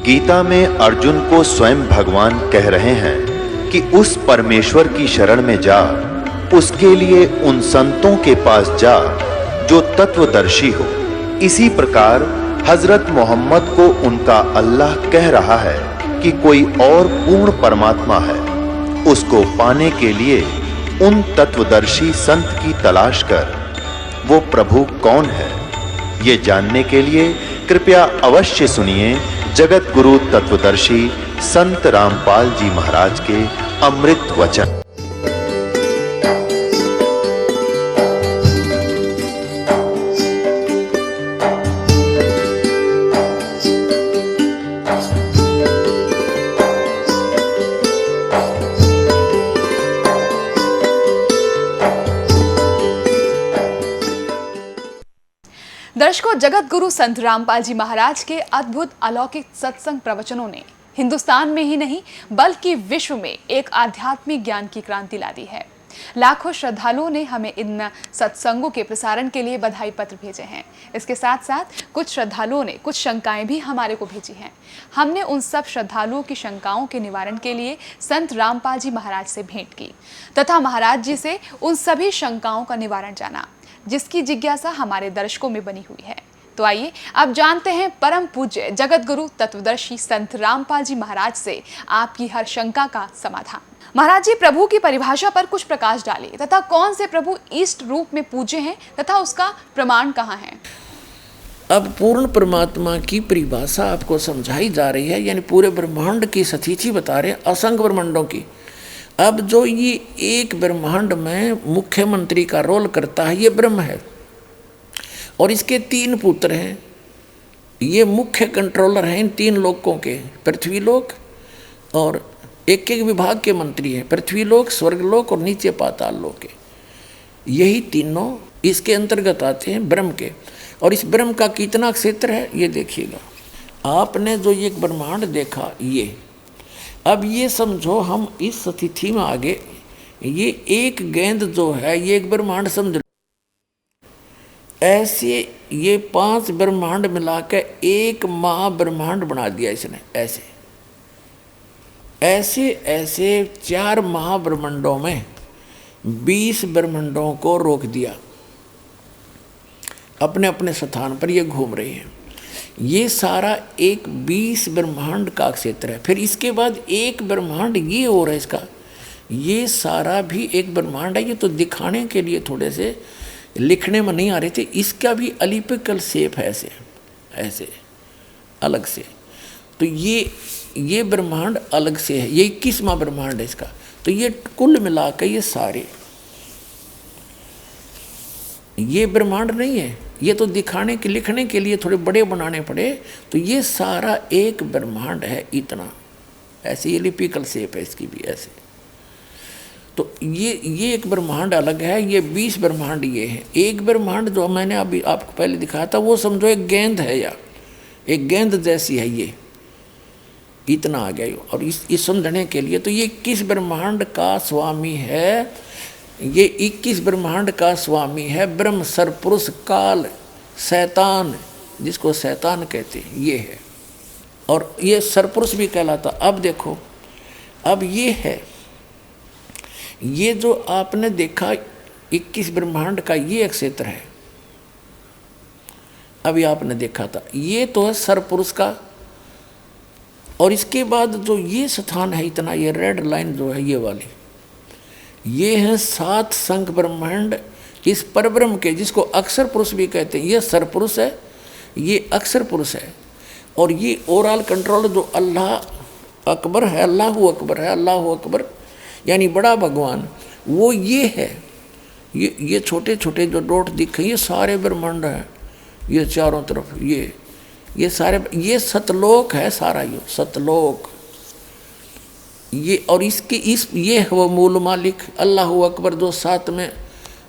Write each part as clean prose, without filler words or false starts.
गीता में अर्जुन को स्वयं भगवान कह रहे हैं कि उस परमेश्वर की शरण में जा, उसके लिए उन संतों के पास जा जो तत्वदर्शी हो। इसी प्रकार हजरत मोहम्मद को उनका अल्लाह कह रहा है कि कोई और पूर्ण परमात्मा है, उसको पाने के लिए उन तत्वदर्शी संत की तलाश कर। वो प्रभु कौन है, ये जानने के लिए कृपया अवश्य सुनिए जगत गुरु तत्वदर्शी संत रामपाल जी महाराज के अमृत वचन। दर्शकों, जगत गुरु संत रामपाल जी महाराज के अद्भुत अलौकिक सत्संग प्रवचनों ने हिंदुस्तान में ही नहीं बल्कि विश्व में एक आध्यात्मिक ज्ञान की क्रांति ला दी है। लाखों श्रद्धालुओं ने हमें इन सत्संगों के प्रसारण के लिए बधाई पत्र भेजे हैं। इसके साथ साथ कुछ श्रद्धालुओं ने कुछ शंकाएं भी हमारे को भेजी हैं। हमने उन सब श्रद्धालुओं की शंकाओं के निवारण के लिए संत रामपाल जी महाराज से भेंट की तथा महाराज जी से उन सभी शंकाओं का निवारण जाना, जिसकी जिज्ञासा हमारे दर्शकों में बनी हुई है। तो आइए अब जानते हैं परम पूज्य जगत गुरु तत्वदर्शी संत रामपाल जी महाराज से आपकी हर शंका का समाधान। महाराज जी, प्रभु की परिभाषा पर कुछ प्रकाश डालिए तथा कौन से प्रभु इष्ट रूप में पूज्य हैं तथा उसका प्रमाण कहाँ है। अब पूर्ण परमात्मा की परिभाषा आपको समझाई जा रही है, यानी पूरे ब्रह्मांड की सतीथि बता रहे हैं, असंख्य ब्रह्मांडों की। अब जो ये एक ब्रह्मांड में मुख्यमंत्री का रोल करता है, ये ब्रह्म है और इसके तीन पुत्र हैं। ये मुख्य कंट्रोलर हैं इन तीन लोकों के, पृथ्वी लोक, और एक एक विभाग के मंत्री हैं, पृथ्वी लोक, स्वर्गलोक और नीचे पाताल लोक के। यही तीनों इसके अंतर्गत आते हैं ब्रह्म के। और इस ब्रह्म का कितना क्षेत्र है ये देखिएगा। आपने जो ये ब्रह्मांड देखा, ये अब ये समझो हम इस स्थिति में आगे, ये एक गेंद जो है ये एक ब्रह्मांड समझ लो। ऐसे ये 5 ब्रह्मांड मिलाकर एक महाब्रह्मांड बना दिया इसने। ऐसे ऐसे ऐसे 4 महाब्रह्मांडों में 20 ब्रह्मांडों को रोक दिया, अपने अपने स्थान पर ये घूम रहे हैं। ये सारा एक 20 ब्रह्मांड का क्षेत्र है। फिर इसके बाद एक ब्रह्मांड ये हो रहा है इसका, ये सारा भी एक ब्रह्मांड है। ये तो दिखाने के लिए थोड़े से लिखने में नहीं आ रहे थे। इसका भी अलिपिकल शेप है, ऐसे ऐसे अलग से। तो ये ब्रह्मांड अलग से है, ये 21वां ब्रह्मांड है इसका। तो ये कुल मिलाकर ये सारे ये ब्रह्मांड नहीं है, ये तो दिखाने के लिखने के लिए थोड़े बड़े बनाने पड़े। तो ये सारा एक ब्रह्मांड है इतना, ऐसे ये लिपिकल शेप है इसकी भी ऐसे। तो ये एक ब्रह्मांड अलग है, ये 20 ब्रह्मांड ये है। एक ब्रह्मांड जो मैंने अभी आपको पहले दिखाया था वो समझो एक गेंद है, या एक गेंद जैसी है, ये इतना आ गया। और इस समझने के लिए तो ये 21 ब्रह्मांड का स्वामी है, ये 21 ब्रह्मांड का स्वामी है ब्रह्म, सरपुरुष, काल, शैतान, जिसको शैतान कहते हैं, ये है। और ये सरपुरुष भी कहलाता। अब देखो, अब ये है, ये जो आपने देखा 21 ब्रह्मांड का ये एक क्षेत्र है, अभी आपने देखा था, ये तो है सरपुरुष का। और इसके बाद जो ये स्थान है इतना, ये रेड लाइन जो है ये वाली, ये है 7 संख ब्रह्मांड इस परब्रह्म के, जिसको अक्षर पुरुष भी कहते हैं। ये सरपुरुष है, ये अक्षर पुरुष है। और ये ओवरऑल कंट्रोल जो अल्लाह अकबर है, अल्लाहु अकबर है, अल्लाहु अकबर यानी बड़ा भगवान, वो ये है। ये छोटे छोटे जो डॉट दिखे ये सारे ब्रह्मांड हैं, ये चारों तरफ ये सारे, ये सतलोक है सारा, ये सतलोक ये। और इसके ये है वो मूल मालिक अल्लाहु अकबर, जो 7 में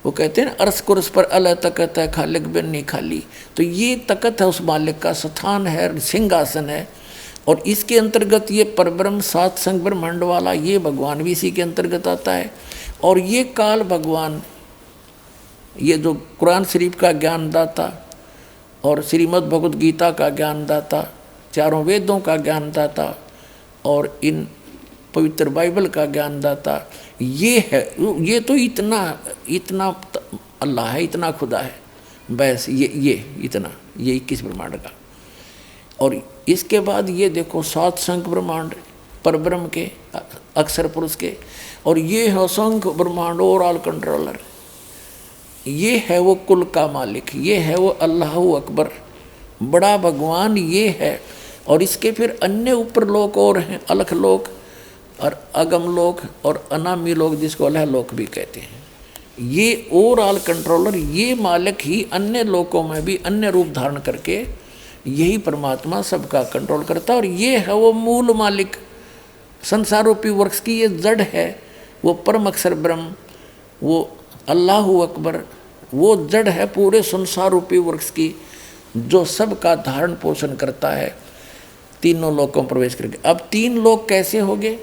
वो कहते हैं ना, अर्श कुर्स पर अल्लाह तकत है, खालिक बिन नहीं खाली। तो ये तकत है उस मालिक का, स्थान है, सिंहासन है। और इसके अंतर्गत ये परब्रह्म 7 संग ब्रह्मांड वाला ये भगवान भी इसी के अंतर्गत आता है। और ये काल भगवान, ये जो कुरान शरीफ का ज्ञानदाता और श्रीमद् भगवद गीता का ज्ञानदाता चारों वेदों का ज्ञानदाता और इन पवित्र बाइबल का ज्ञानदाता ये है। ये तो इतना इतना अल्लाह है, इतना खुदा है, बस ये इतना, ये 21 ब्रह्मांड का। और इसके बाद ये देखो 7 शंख ब्रह्मांड परब्रह्म के, अक्षर पुरुष के, और ये है असंख्य ब्रह्मांड ओवरऑल कंट्रोलर। ये है वो कुल का मालिक, ये है वो अल्लाह अकबर, बड़ा भगवान ये है। और इसके फिर अन्य ऊपर लोक और हैं, अलख लोक और अगम लोक और अनामी लोक, जिसको अल्लाह लोक भी कहते हैं। ये ओवरऑल कंट्रोलर, ये मालिक ही अन्य लोकों में भी अन्य रूप धारण करके यही परमात्मा सबका कंट्रोल करता है। और ये है वो मूल मालिक, संसार रूपी वृक्ष की ये जड़ है, वो परम अक्षर ब्रह्म, वो अल्लाह अकबर, वो जड़ है पूरे संसार रूपी वृक्ष की, जो सबका धारण पोषण करता है तीनों लोकों में प्रवेश करके। अब 3 लोक कैसे हो गए?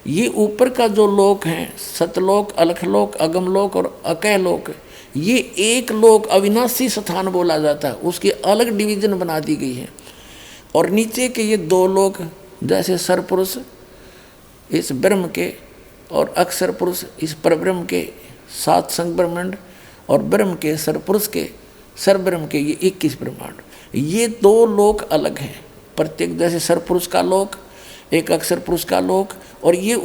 ये ऊपर का जो लोक हैं, सतलोक, अलखलोक, अगमलोक और अकैलोक, ये एक लोक अविनाशी स्थान बोला जाता है, उसकी अलग डिवीजन बना दी गई है। और नीचे के ये 2 लोक, जैसे सरपुरुष इस ब्रह्म के और अक्षर पुरुष इस परब्रह्म के 7 शंख ब्रह्मांड, और ब्रह्म के सरपुरुष के सरब्रह्म के ये 21 ब्रह्मांड, ये 2 लोक अलग हैं। प्रत्येक जैसे सरपुरुष का लोक, एक अक्षर पुरुष का लोक, और ये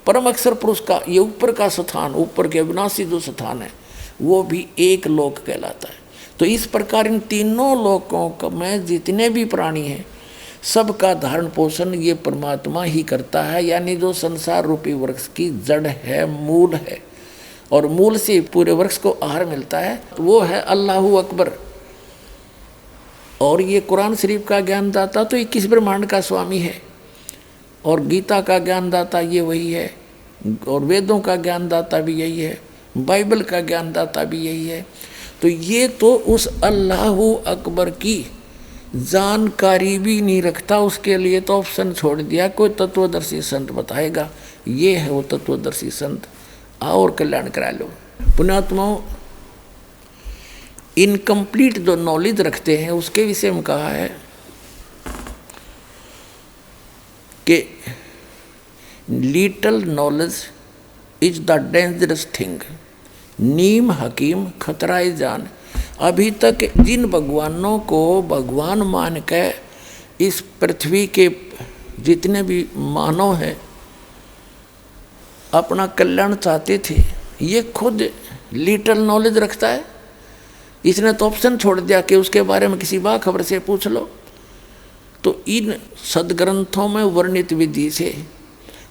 परम अक्षर पुरुष का ये ऊपर का स्थान, ऊपर के अविनाशी जो स्थान है, वो भी एक लोक कहलाता है। तो इस प्रकार इन तीनों लोकों में जितने भी प्राणी हैं, सबका धारण पोषण ये परमात्मा ही करता है। यानी जो संसार रूपी वृक्ष की जड़ है, मूल है, और मूल से पूरे वृक्ष को आहार मिलता है, तो वो है अल्लाह अकबर। और ये कुरान शरीफ का ज्ञानदाता तो 21 ब्रह्मांड का स्वामी है, और गीता का ज्ञानदाता ये वही है, और वेदों का ज्ञानदाता भी यही है, बाइबल का ज्ञानदाता भी यही है। तो ये तो उस अल्लाह अकबर की जानकारी भी नहीं रखता, उसके लिए तो ऑप्शन छोड़ दिया, कोई तत्वदर्शी संत बताएगा। ये है वो तत्वदर्शी संत, आओ और कल्याण करा लो। पुण्यात्माओं, इनकम्प्लीट जो नॉलेज रखते हैं उसके विषय में कहा है कि little knowledge is the dangerous thing, नीम हकीम खतराए जान। अभी तक जिन भगवानों को भगवान मान के इस पृथ्वी के जितने भी मानव हैं अपना कल्याण चाहते थे, ये खुद लिटल नॉलेज रखता है। इसने तो ऑप्शन छोड़ दिया कि उसके बारे में किसी बाखबर से पूछ लो। तो इन सदग्रंथों में वर्णित विधि से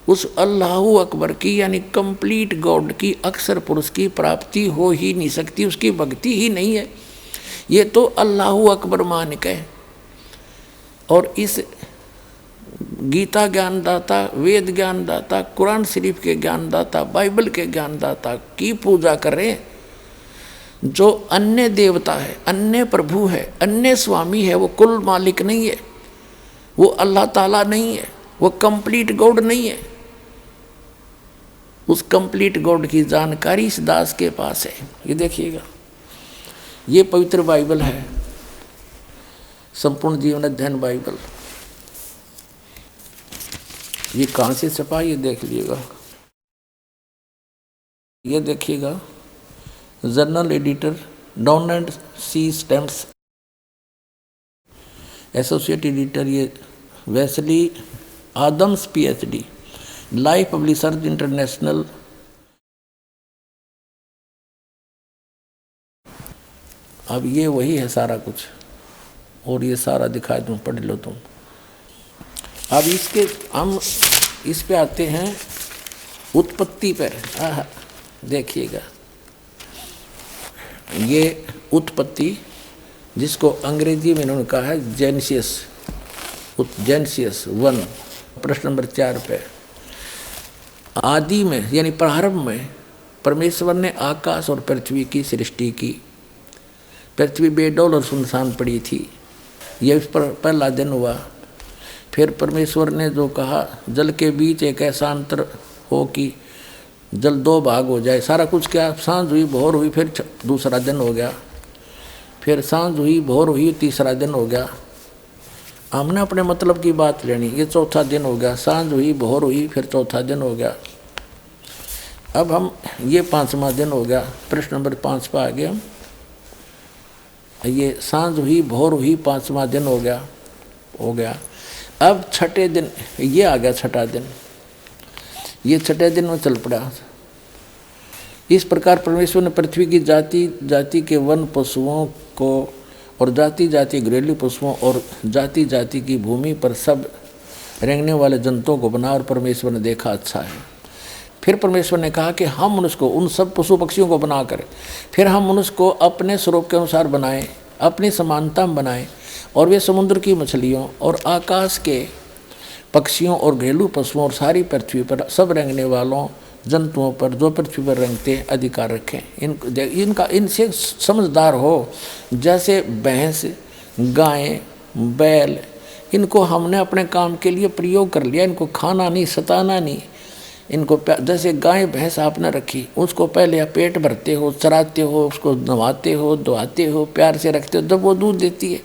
उस अल्लाह अकबर की यानी कंप्लीट गॉड की अक्षर पुरुष की प्राप्ति हो ही नहीं सकती, उसकी भक्ति ही नहीं है। ये तो अल्लाह अकबर मान के और इस गीता ज्ञानदाता, वेद ज्ञानदाता, कुरान शरीफ के ज्ञानदाता, बाइबल के ज्ञानदाता की पूजा कर रहे हैं। जो अन्य देवता है, अन्य प्रभु है, अन्य स्वामी है, वो कुल मालिक नहीं है, वो अल्लाह ताला नहीं है, वो कंप्लीट गॉड नहीं है। उस कंप्लीट गॉड की जानकारी इस दास के पास है। ये देखिएगा, ये पवित्र बाइबल है, संपूर्ण जीवन अध्ययन बाइबल। ये कहाँ से छपा ये देख लीजिएगा। ये देखिएगा, journal editor down and C stamps, associate editor ये Wesley Adams PhD, life publishers international. अब ये वही है सारा कुछ, और ये सारा दिखा दूँ, पढ़ लो तुम। अब इसके हम इस पे आते हैं उत्पत्ति पर। देखिएगा, ये उत्पत्ति जिसको अंग्रेजी में इन्होंने कहा है जेनेसिस, जेनेसिस 1 प्रश्न नंबर 4 पे। आदि में यानी प्रारंभ में परमेश्वर ने आकाश और पृथ्वी की सृष्टि की। पृथ्वी बेडौल और सुनसान पड़ी थी, यह इस पर पहला दिन हुआ। फिर परमेश्वर ने जो कहा, जल के बीच एक ऐसा अंतर हो कि जल 2 भाग हो जाए। सारा कुछ क्या, सांझ हुई, भोर हुई, फिर दूसरा दिन हो गया, फिर सांझ हुई, भोर हुई, तीसरा दिन हो गया। हमने अपने मतलब की बात लेनी। ये चौथा दिन हो गया, सांझ हुई, भोर हुई, फिर चौथा दिन हो गया। अब हम ये 5वां दिन हो गया, प्रश्न नंबर 5 पर आ गए हम। ये सांझ हुई, भोर हुई, 5वां दिन हो गया। अब छठे दिन ये आ गया, छठा दिन। ये छठे दिन में चल पड़ा। इस प्रकार परमेश्वर ने पृथ्वी की जाति जाति के वन पशुओं को और जाति जाति घरेलू पशुओं और जाति जाति की भूमि पर सब रेंगने वाले जंतुओं को बना, और परमेश्वर ने देखा अच्छा है। फिर परमेश्वर ने कहा कि हम मनुष्य को, उन सब पशु पक्षियों को बनाकर, फिर हम मनुष्य को अपने स्वरूप के अनुसार बनाएं, अपनी समानता में बनाएं, और वे समुद्र की मछलियों और आकाश के पक्षियों और घरेलू पशुओं और सारी पृथ्वी पर सब रेंगने वालों जंतुओं पर जो पृथ्वी पर रेंगते अधिकार रखें। इनसे समझदार हो। जैसे भैंस, गाय, बैल, इनको हमने अपने काम के लिए प्रयोग कर लिया। इनको खाना नहीं, सताना नहीं। इनको जैसे गाय भैंस आपने रखी, उसको पहले आप पेट भरते हो, चराते हो, उसको नहवाते हो, धोआते हो, प्यार से रखते हो, जब वो दूध देती है।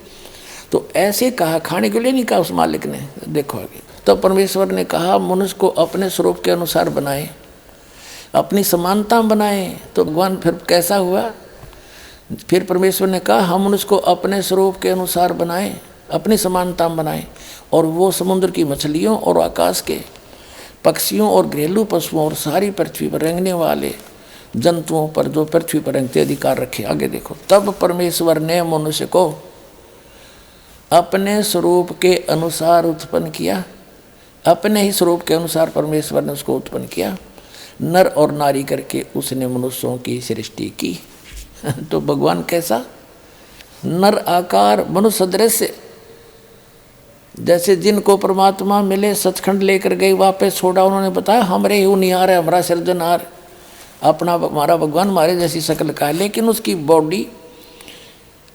तो ऐसे कहा, खाने के लिए नहीं कहा उस मालिक ने। देखो आगे, तो परमेश्वर ने कहा मनुष्य को अपने स्वरूप के अनुसार बनाए, अपनी समानता बनाए। तो भगवान फिर कैसा हुआ? फिर परमेश्वर ने कहा हम मनुष्य को अपने स्वरूप के अनुसार बनाए, अपनी समानता बनाए, और वो समुद्र की मछलियों और आकाश के पक्षियों और घरेलू पशुओं और सारी पृथ्वी पर रेंगने वाले जंतुओं पर जो पृथ्वी पर रेंगते अधिकार रखे। आगे देखो, तब परमेश्वर ने मनुष्य को अपने स्वरूप के अनुसार उत्पन्न किया। अपने ही स्वरूप के अनुसार परमेश्वर ने उसको उत्पन्न किया, नर और नारी करके उसने मनुष्यों की सृष्टि की। तो भगवान कैसा? नर आकार, मनुष्य सदृश। जैसे जिनको परमात्मा मिले, सचखंड लेकर गए, वापस छोड़ा, उन्होंने बताया हमरे ही निहार है, हमारा सृजनहार, अपना हमारा भगवान हमारे जैसी शक्ल का है। लेकिन उसकी बॉडी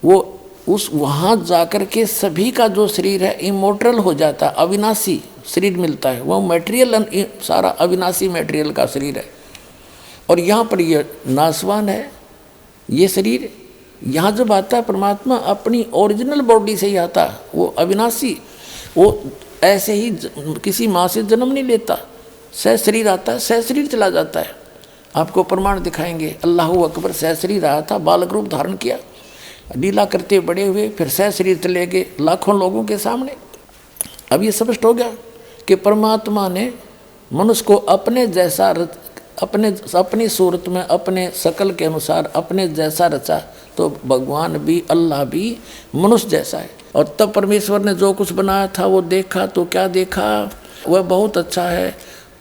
वो उस वहाँ जाकर के सभी का जो शरीर है इमोर्टल हो जाता है, अविनाशी शरीर मिलता है। वो मटेरियल सारा अविनाशी मटेरियल का शरीर है, और यहाँ पर ये नाशवान है ये शरीर। यहाँ जब आता है परमात्मा अपनी ओरिजिनल बॉडी से ही आता है, वो अविनाशी। वो ऐसे ही किसी माँ से जन्म नहीं लेता, सह शरीर आता है, सह शरीर चला जाता है। आपको प्रमाण दिखाएंगे। अल्लाहू अकबर सह शरीर आया था, बालक रूप धारण किया, लीला करते बड़े हुए, फिर सह शरीर चले गए लाखों लोगों के सामने। अब ये स्पष्ट हो गया कि परमात्मा ने मनुष्य को अपने जैसा अपनी सूरत में अपने शकल के अनुसार अपने जैसा रचा। तो भगवान भी, अल्लाह भी मनुष्य जैसा है। और तब परमेश्वर ने जो कुछ बनाया था वो देखा, तो क्या देखा? वह बहुत अच्छा है।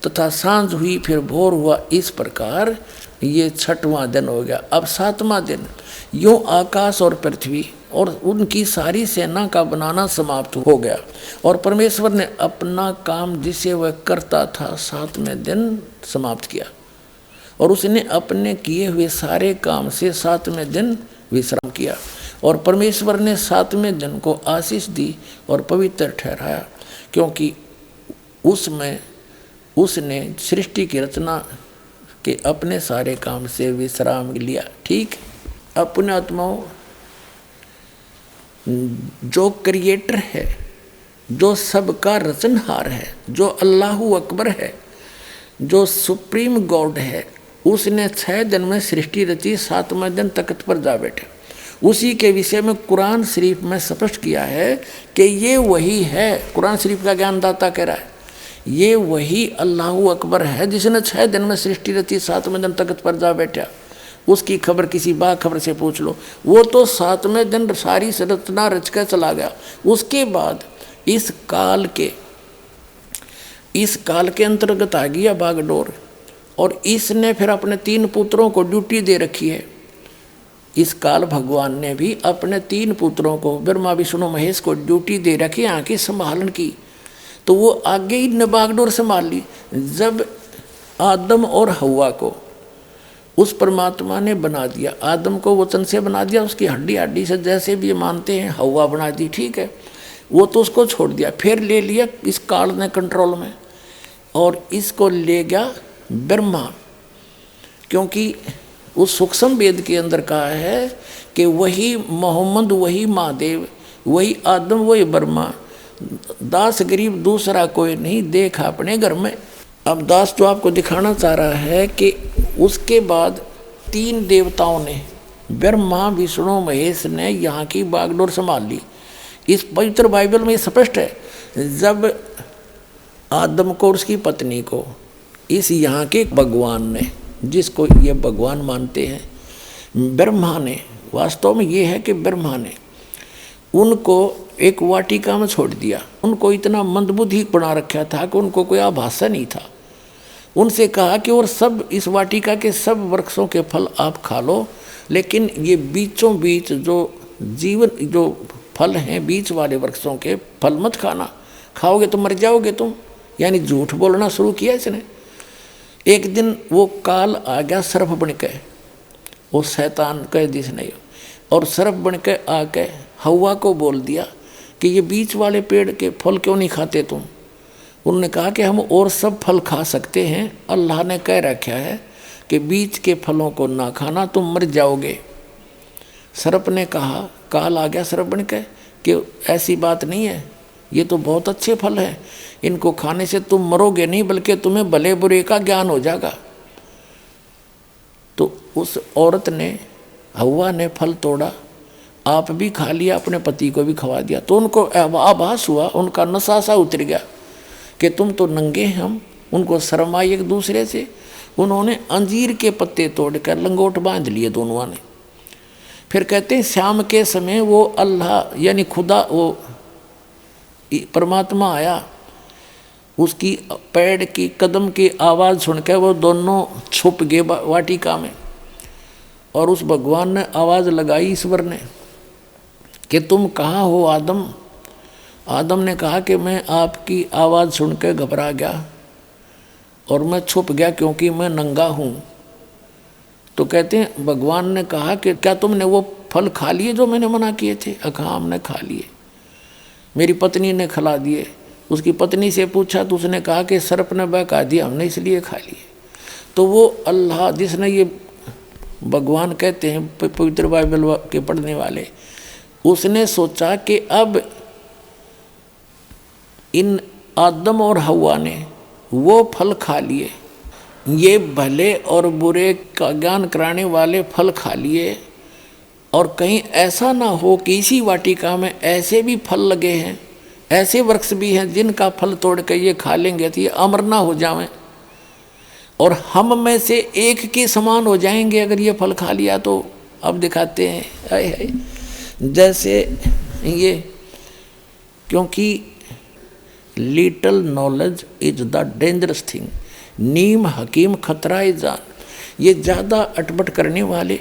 तथा सांझ हुई, फिर भोर हुआ। इस प्रकार ये 6वां दिन हो गया। अब 7वां दिन। यूँ आकाश और पृथ्वी और उनकी सारी सेना का बनाना समाप्त हो गया, और परमेश्वर ने अपना काम जिसे वह करता था 7वें दिन समाप्त किया, और उसने अपने किए हुए सारे काम से 7वें दिन विश्राम किया। और परमेश्वर ने 7वें दिन को आशीष दी और पवित्र ठहराया, क्योंकि उसमें उसने सृष्टि की रचना के अपने सारे काम से विश्राम लिया। ठीक, अपने आत्माओं, जो क्रिएटर है, जो सबका रचनहार है, जो अल्लाहू अकबर है, जो सुप्रीम गॉड है, उसने 6 दिन में सृष्टि रची, 7वें दिन तख्त पर जा बैठे। उसी के विषय में कुरान शरीफ में स्पष्ट किया है कि ये वही है। कुरान शरीफ का ज्ञानदाता कह रहा है ये वही अल्लाहू अकबर है जिसने 6 दिन में सृष्टि रची, 7वें दिन तख्त पर जा बैठा। उसकी खबर किसी बाखबर से पूछ लो, वो तो 7वें दिन सारी रचना रच कर चला गया। उसके बाद इस काल के अंतर्गत आ गया बागडोर, और इसने फिर अपने 3 पुत्रों को ड्यूटी दे रखी है। इस काल भगवान ने भी अपने 3 पुत्रों को, ब्रह्मा विष्णु महेश को ड्यूटी दे रखी है आँखें संभालन की। तो वो आगे ही ने बागडोर संभाल ली। जब आदम और हव्वा को उस परमात्मा ने बना दिया, आदम को वचन से बना दिया, उसकी हड्डी से जैसे भी मानते हैं, हव्वा बना दी, ठीक है, वो तो उसको छोड़ दिया। फिर ले लिया इस काल ने कंट्रोल में, और इसको ले गया ब्रह्मा, क्योंकि उस सूक्ष्म वेद के अंदर कहा है कि वही मोहम्मद, वही महादेव, वही आदम, वही ब्रह्मा, दास गरीब दूसरा कोई नहीं, देख अपने घर में। अब दास तो आपको दिखाना चाह रहा है कि उसके बाद 3 देवताओं ने, ब्रह्मा विष्णु महेश ने यहाँ की बागडोर संभाल ली। इस पवित्र बाइबल में स्पष्ट है, जब आदम को और उसकी पत्नी को इस यहाँ के भगवान ने, जिसको ये भगवान मानते हैं, ब्रह्मा ने, वास्तव में ये है कि ब्रह्मा ने उनको एक वाटिका में छोड़ दिया। उनको इतना मंदबुद्धि बना रखा था कि उनको कोई आभासा नहीं था। उनसे कहा कि और सब इस वाटिका के सब वृक्षों के फल आप खा लो, लेकिन ये बीचों बीच जो जीवन जो फल हैं बीच वाले वृक्षों के फल मत खाना, खाओगे तो मर जाओगे तुम। यानी झूठ बोलना शुरू किया इसने। एक दिन वो काल आ गया सर्प बन के, वो शैतान कह दी इसने, और सर्प बन के आके हवा को बोल दिया कि ये बीच वाले पेड़ के फल क्यों नहीं खाते तुम। उन्होंने कहा कि हम और सब फल खा सकते हैं, अल्लाह ने कह रखा है कि बीच के फलों को ना खाना, तुम मर जाओगे। सर्प ने कहा, काल आ गया सर्प बन के, कि ऐसी बात नहीं है, ये तो बहुत अच्छे फल हैं, इनको खाने से तुम मरोगे नहीं बल्कि तुम्हें भले बुरे का ज्ञान हो जाएगा। तो उस औरत ने, हवा ने फल तोड़ा, आप भी खा लिया, अपने पति को भी खवा दिया। तो उनको आभास हुआ, उनका नशा सा उतर गया कि तुम तो नंगे हैं। हम उनको शर्म आई एक दूसरे से। उन्होंने अंजीर के पत्ते तोड़कर लंगोट बांध लिए दोनों ने। फिर कहते हैं शाम के समय वो अल्लाह यानी खुदा, वो परमात्मा आया, उसकी पैर की कदम की आवाज़ सुनकर वो दोनों छुप गए वाटिका में। और उस भगवान ने आवाज़ लगाई, ईश्वर ने, कि तुम कहाँ हो आदम। आदम ने कहा कि मैं आपकी आवाज़ सुनकर घबरा गया और मैं छुप गया क्योंकि मैं नंगा हूँ। तो कहते हैं भगवान ने कहा कि क्या तुमने वो फल खा लिए जो मैंने मना किए थे। कहा हमने खा लिए, मेरी पत्नी ने खिला दिए। उसकी पत्नी से पूछा तो उसने कहा कि सर्प ने बहका दिया, हमने इसलिए खा लिए। तो वो अल्लाह जिसने ये भगवान कहते हैं पवित्र बाइबल के पढ़ने वाले, उसने सोचा कि अब इन आदम और हवा ने वो फल खा लिए, ये भले और बुरे का ज्ञान कराने वाले फल खा लिए, और कहीं ऐसा ना हो कि इसी वाटिका में ऐसे भी फल लगे हैं, ऐसे वृक्ष भी हैं जिनका फल तोड़ कर ये खा लेंगे तो ये अमर ना हो जाएं और हम में से एक के समान हो जाएंगे अगर ये फल खा लिया तो। अब दिखाते हैं हाय हाय जैसे ये, क्योंकि little knowledge is the dangerous thing, नीम हकीम खतरा जान। ये ज़्यादा अटपट करने वाले,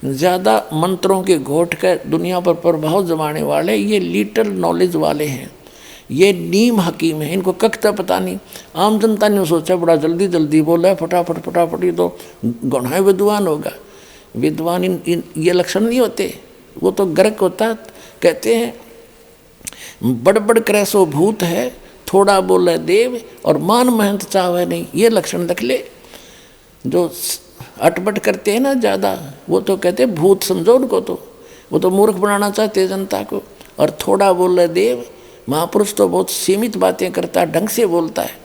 ज़्यादा मंत्रों के घोट कर दुनिया पर प्रभाव जमाने वाले ये लिटल नॉलेज वाले हैं, ये नीम हकीम है। इनको कखता पता नहीं। आम जनता ने सोचा बड़ा जल्दी जल्दी बोला है, फटाफट फटाफट, ये तो गौना विद्वान होगा। विद्वान इन ये लक्षण नहीं होते, वो तो गर्क होता। कहते हैं बड़ बड़ क्रैसो भूत है, थोड़ा बोले देव और मान महंत चावे नहीं। ये लक्षण रख ले। जो अटपट करते हैं ना ज़्यादा, वो तो कहते हैं भूत समझो उनको, तो वो तो मूर्ख बनाना चाहते हैं जनता को। और थोड़ा बोले देव, महापुरुष तो बहुत सीमित बातें करता है, ढंग से बोलता है।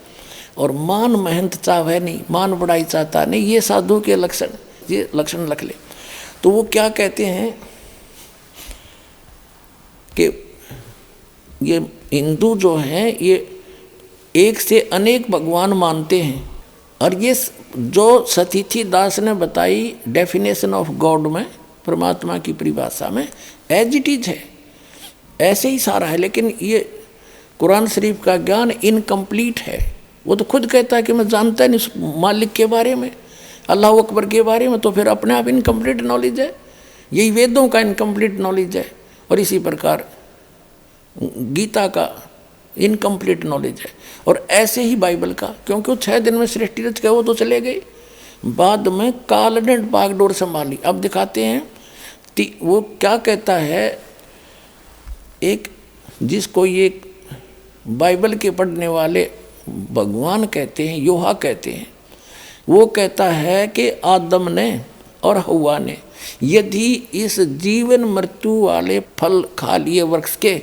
और मान महंत चावे नहीं, मान बढ़ाई चाहता नहीं, ये साधु के लक्षण, ये लक्षण रख ले। तो वो क्या कहते हैं कि ये हिंदू जो हैं ये एक से अनेक भगवान मानते हैं। और ये जो सतीथी दास ने बताई डेफिनेशन ऑफ गॉड में, परमात्मा की परिभाषा में, एज इट इज है, ऐसे ही सारा है। लेकिन ये कुरान शरीफ का ज्ञान इनकम्प्लीट है। वो तो खुद कहता है कि मैं जानता नहीं उस मालिक के बारे में, अल्लाह अकबर के बारे में, तो फिर अपने आप इनकम्प्लीट नॉलेज है। यही वेदों का इनकम्प्लीट नॉलेज है। और इसी प्रकार गीता का इनकम्प्लीट नॉलेज है। और ऐसे ही बाइबल का, क्योंकि वो 6 दिन में सृष्टि रच गए, वो तो चले गए। बाद में काल ने बागडोर संभाली। अब दिखाते हैं वो क्या कहता है। एक जिसको ये बाइबल के पढ़ने वाले भगवान कहते हैं, योहा कहते हैं, वो कहता है कि आदम ने और हवा ने यदि इस जीवन मृत्यु वाले फल खा लिए वृक्ष के,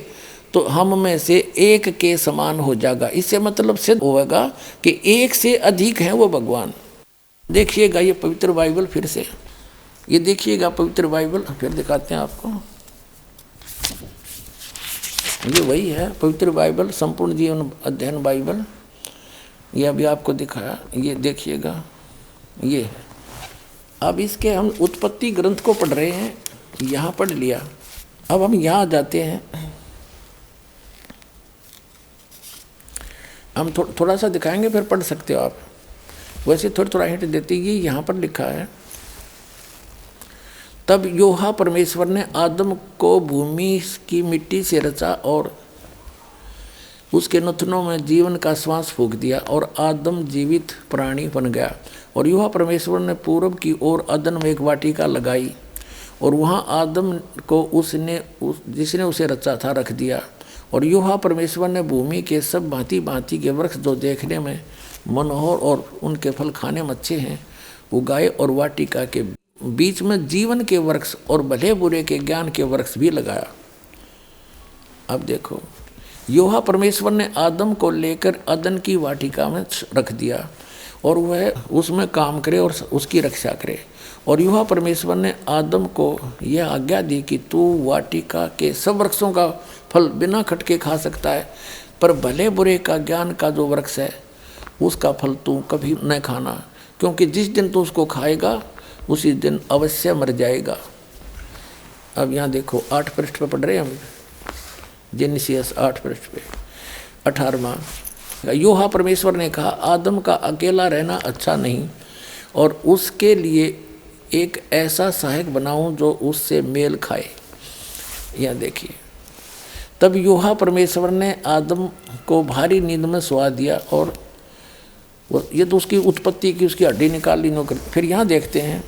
तो हम में से एक के समान हो जाएगा। इससे मतलब सिद्ध होगा कि एक से अधिक है वो भगवान। देखिएगा ये पवित्र बाइबल फिर से, ये देखिएगा पवित्र बाइबल, फिर दिखाते हैं आपको। ये वही है पवित्र बाइबल, संपूर्ण जीवन अध्ययन बाइबल। ये अभी आपको दिखाया, ये देखिएगा ये। अब इसके हम उत्पत्ति ग्रंथ को पढ़ रहे हैं, यहाँ पढ़ लिया। अब हम यहाँ जाते हैं, हम थोड़ा सा दिखाएंगे फिर पढ़ सकते हो आप। वैसे थोड़ा हिंट देते, ये यहाँ पर लिखा है, तब यहोवा परमेश्वर ने आदम को भूमि की मिट्टी से रचा और उसके नथनों में जीवन का श्वास फूंक दिया और आदम जीवित प्राणी बन गया। और यहोवा परमेश्वर ने पूर्व की ओर अदन में एक वाटिका लगाई और वहाँ आदम को जिसने उसे रचा था रख दिया। और यहोवा परमेश्वर ने भूमि के सब भांति भांति के वृक्ष जो देखने में मनोहर और उनके फल खाने में अच्छे हैं उगाए, और वाटिका के बीच में जीवन के वृक्ष और भले बुरे के ज्ञान के वृक्ष भी लगाया। अब देखो, यहोवा परमेश्वर ने आदम को लेकर अदन की वाटिका में रख दिया और वह उसमें काम करे और उसकी रक्षा करे। और यहोवा परमेश्वर ने आदम को यह आज्ञा दी कि तू वाटिका के सब वृक्षों का फल बिना खटके खा सकता है, पर भले बुरे का ज्ञान का जो वृक्ष है उसका फल तू कभी न खाना, क्योंकि जिस दिन तू उसको खाएगा उसी दिन अवश्य मर जाएगा। अब यहाँ देखो 8 पृष्ठ पे पढ़ रहे हैं हम, जेनेसिस 8 पृष्ठ पे 18वां। यहोवा परमेश्वर ने कहा, आदम का अकेला रहना अच्छा नहीं, और उसके लिए एक ऐसा सहायक बनाऊं जो उससे मेल खाए। यहाँ देखिए, तब यहोवा परमेश्वर ने आदम को भारी नींद में सुला दिया, और ये तो उसकी उत्पत्ति की, उसकी हड्डी निकाल ली नौकर। फिर यहाँ देखते हैं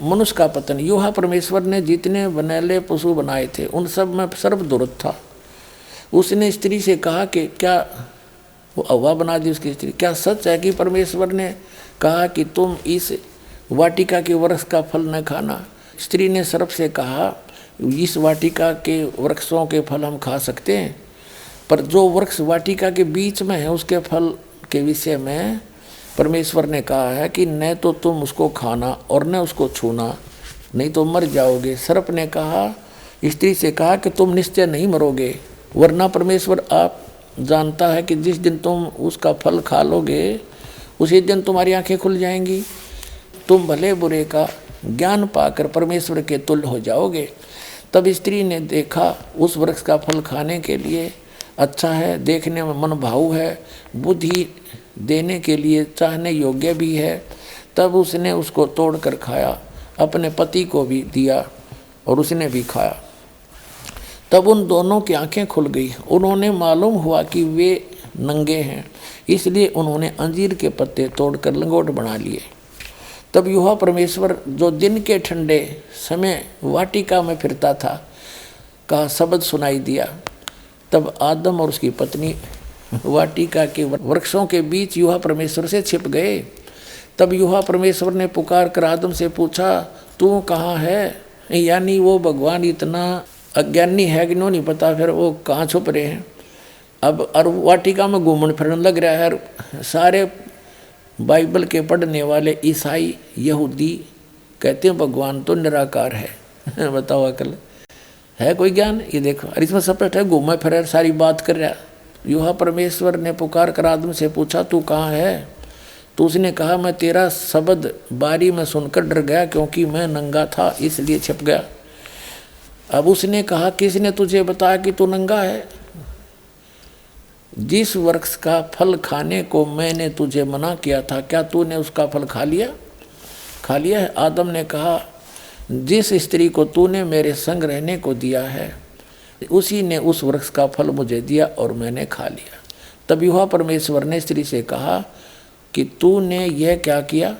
मनुष्य का पतन। यहोवा परमेश्वर ने जितने बनैले पशु बनाए थे उन सब में सर्वदुष्ट था। उसने स्त्री से कहा कि क्या, वो हव्वा बना दी उसकी स्त्री, क्या सच है कि परमेश्वर ने कहा कि तुम इस वाटिका के वृक्ष का फल न खाना? स्त्री ने सर्प से कहा, इस वाटिका के वृक्षों के फल हम खा सकते हैं, पर जो वृक्ष वाटिका के बीच में है उसके फल के विषय में परमेश्वर ने कहा है कि न तो तुम उसको खाना और न उसको छूना, नहीं तो मर जाओगे। सर्प ने कहा, स्त्री से कहा कि तुम निश्चय नहीं मरोगे, वरना परमेश्वर आप जानता है कि जिस दिन तुम उसका फल खा लोगे उसी दिन तुम्हारी आंखें खुल जाएंगी, तुम भले बुरे का ज्ञान पाकर परमेश्वर के तुल्य हो जाओगे। तब स्त्री ने देखा उस वृक्ष का फल खाने के लिए अच्छा है, देखने में मन भाऊ है, बुद्धि देने के लिए चाहने योग्य भी है। तब उसने उसको तोड़कर खाया, अपने पति को भी दिया और उसने भी खाया। तब उन दोनों की आंखें खुल गई, उन्होंने मालूम हुआ कि वे नंगे हैं, इसलिए उन्होंने अंजीर के पत्ते तोड़कर लंगोट बना लिए। तब यहोवा परमेश्वर जो दिन के ठंडे समय वाटिका में फिरता था का शब्द सुनाई दिया। तब आदम और उसकी पत्नी वाटिका के वृक्षों के बीच यहोवा परमेश्वर से छिप गए। तब यहोवा परमेश्वर ने पुकार कर आदम से पूछा, तू कहाँ है? यानी वो भगवान इतना अज्ञानी है कि नहीं पता फिर वो कहाँ छुप रहे हैं। अब और वाटिका में घूमने फिरने लग रहा है। सारे बाइबल के पढ़ने वाले ईसाई यहूदी कहते हैं भगवान तो निराकार है। बताओ अकल है कोई ज्ञान? ये देखो, और इसमें सपट है, घूमे फिर सारी बात कर रहा। यहोवा परमेश्वर ने पुकार कर आदम से पूछा, तू कहाँ है? तो उसने कहा, मैं तेरा शब्द बारी में सुनकर डर गया, क्योंकि मैं नंगा था इसलिए छिप गया। अब उसने कहा, किसने तुझे बताया कि तू नंगा है? जिस वृक्ष का फल खाने को मैंने तुझे मना किया था, क्या तूने उसका फल खा लिया? खा लिया है। आदम ने कहा, जिस स्त्री को तूने मेरे संग रहने को दिया है उसी ने उस वृक्ष का फल मुझे दिया और मैंने खा लिया। तब यहोवा परमेश्वर ने स्त्री से कहा कि तूने यह क्या किया?